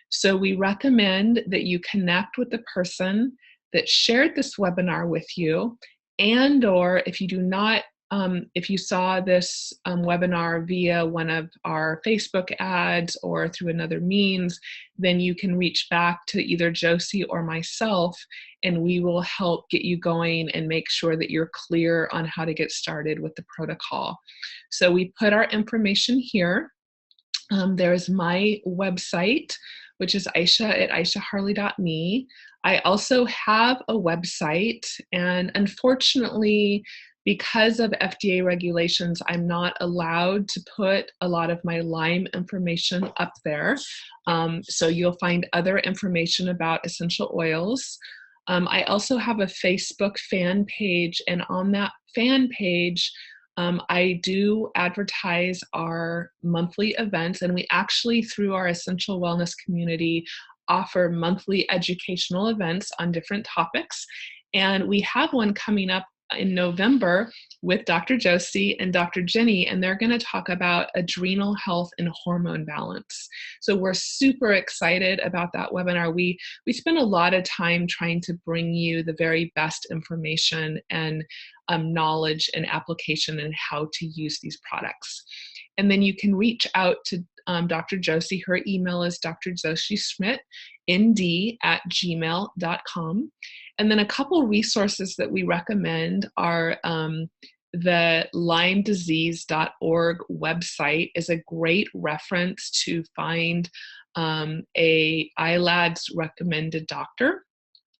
So we recommend that you connect with the person that shared this webinar with you, or if you do not, if you saw this webinar via one of our Facebook ads or through another means, then you can reach back to either Josie or myself, and we will help get you going and make sure that you're clear on how to get started with the protocol. So we put our information here. There's my website, which is Aisha at aishaharley.me. I also have a website, and unfortunately, because of FDA regulations, I'm not allowed to put a lot of my Lyme information up there. So you'll find other information about essential oils. I also have a Facebook fan page, and on that fan page, I do advertise our monthly events, and we actually, through our Essential Wellness community, offer monthly educational events on different topics. And we have one coming up in November with Dr. Josie and Dr. Jenny, and they're going to talk about adrenal health and hormone balance. So we're super excited about that webinar. We spend a lot of time trying to bring you the very best information and knowledge and application and how to use these products. And then you can reach out to Dr. Josie. Her email is drjosieschmidt@gmail.com. And then a couple resources that we recommend are the LymeDisease.org website is a great reference to find a ILADS recommended doctor.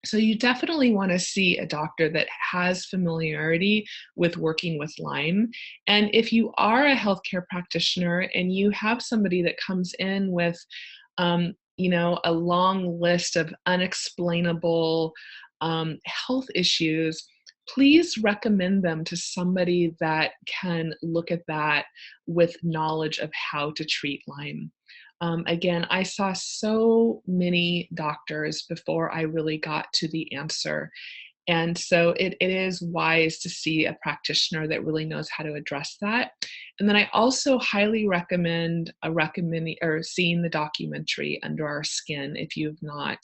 So you definitely want to see a doctor that has familiarity with working with Lyme. And if you are a healthcare practitioner and you have somebody that comes in with, you know, a long list of unexplainable health issues, please recommend them to somebody that can look at that with knowledge of how to treat Lyme. Again, I saw so many doctors before I really got to the answer. And so it is wise to see a practitioner that really knows how to address that. And then I also highly recommend seeing the documentary Under Our Skin if you've not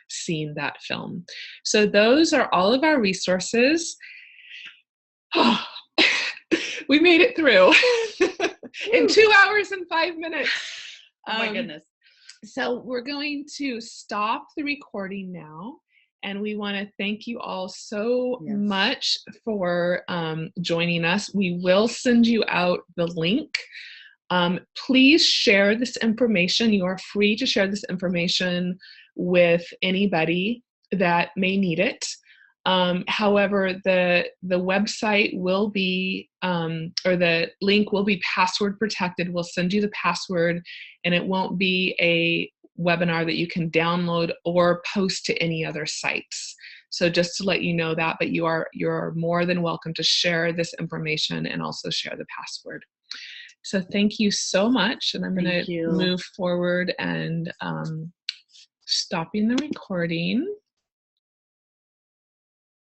seen that film. So those are all of our resources. Oh, we made it through in 2 hours and 5 minutes. Oh my goodness. So we're going to stop the recording now. And we want to thank you all so much for joining us. We will send you out the link. Please share this information. You are free to share this information with anybody that may need it. However, the website will be, or the link will be password protected. We'll send you the password, and it won't be a webinar that you can download or post to any other sites. So just to let you know that, but you're more than welcome to share this information and also share the password. So thank you so much, and I'm going to move forward and stopping the recording.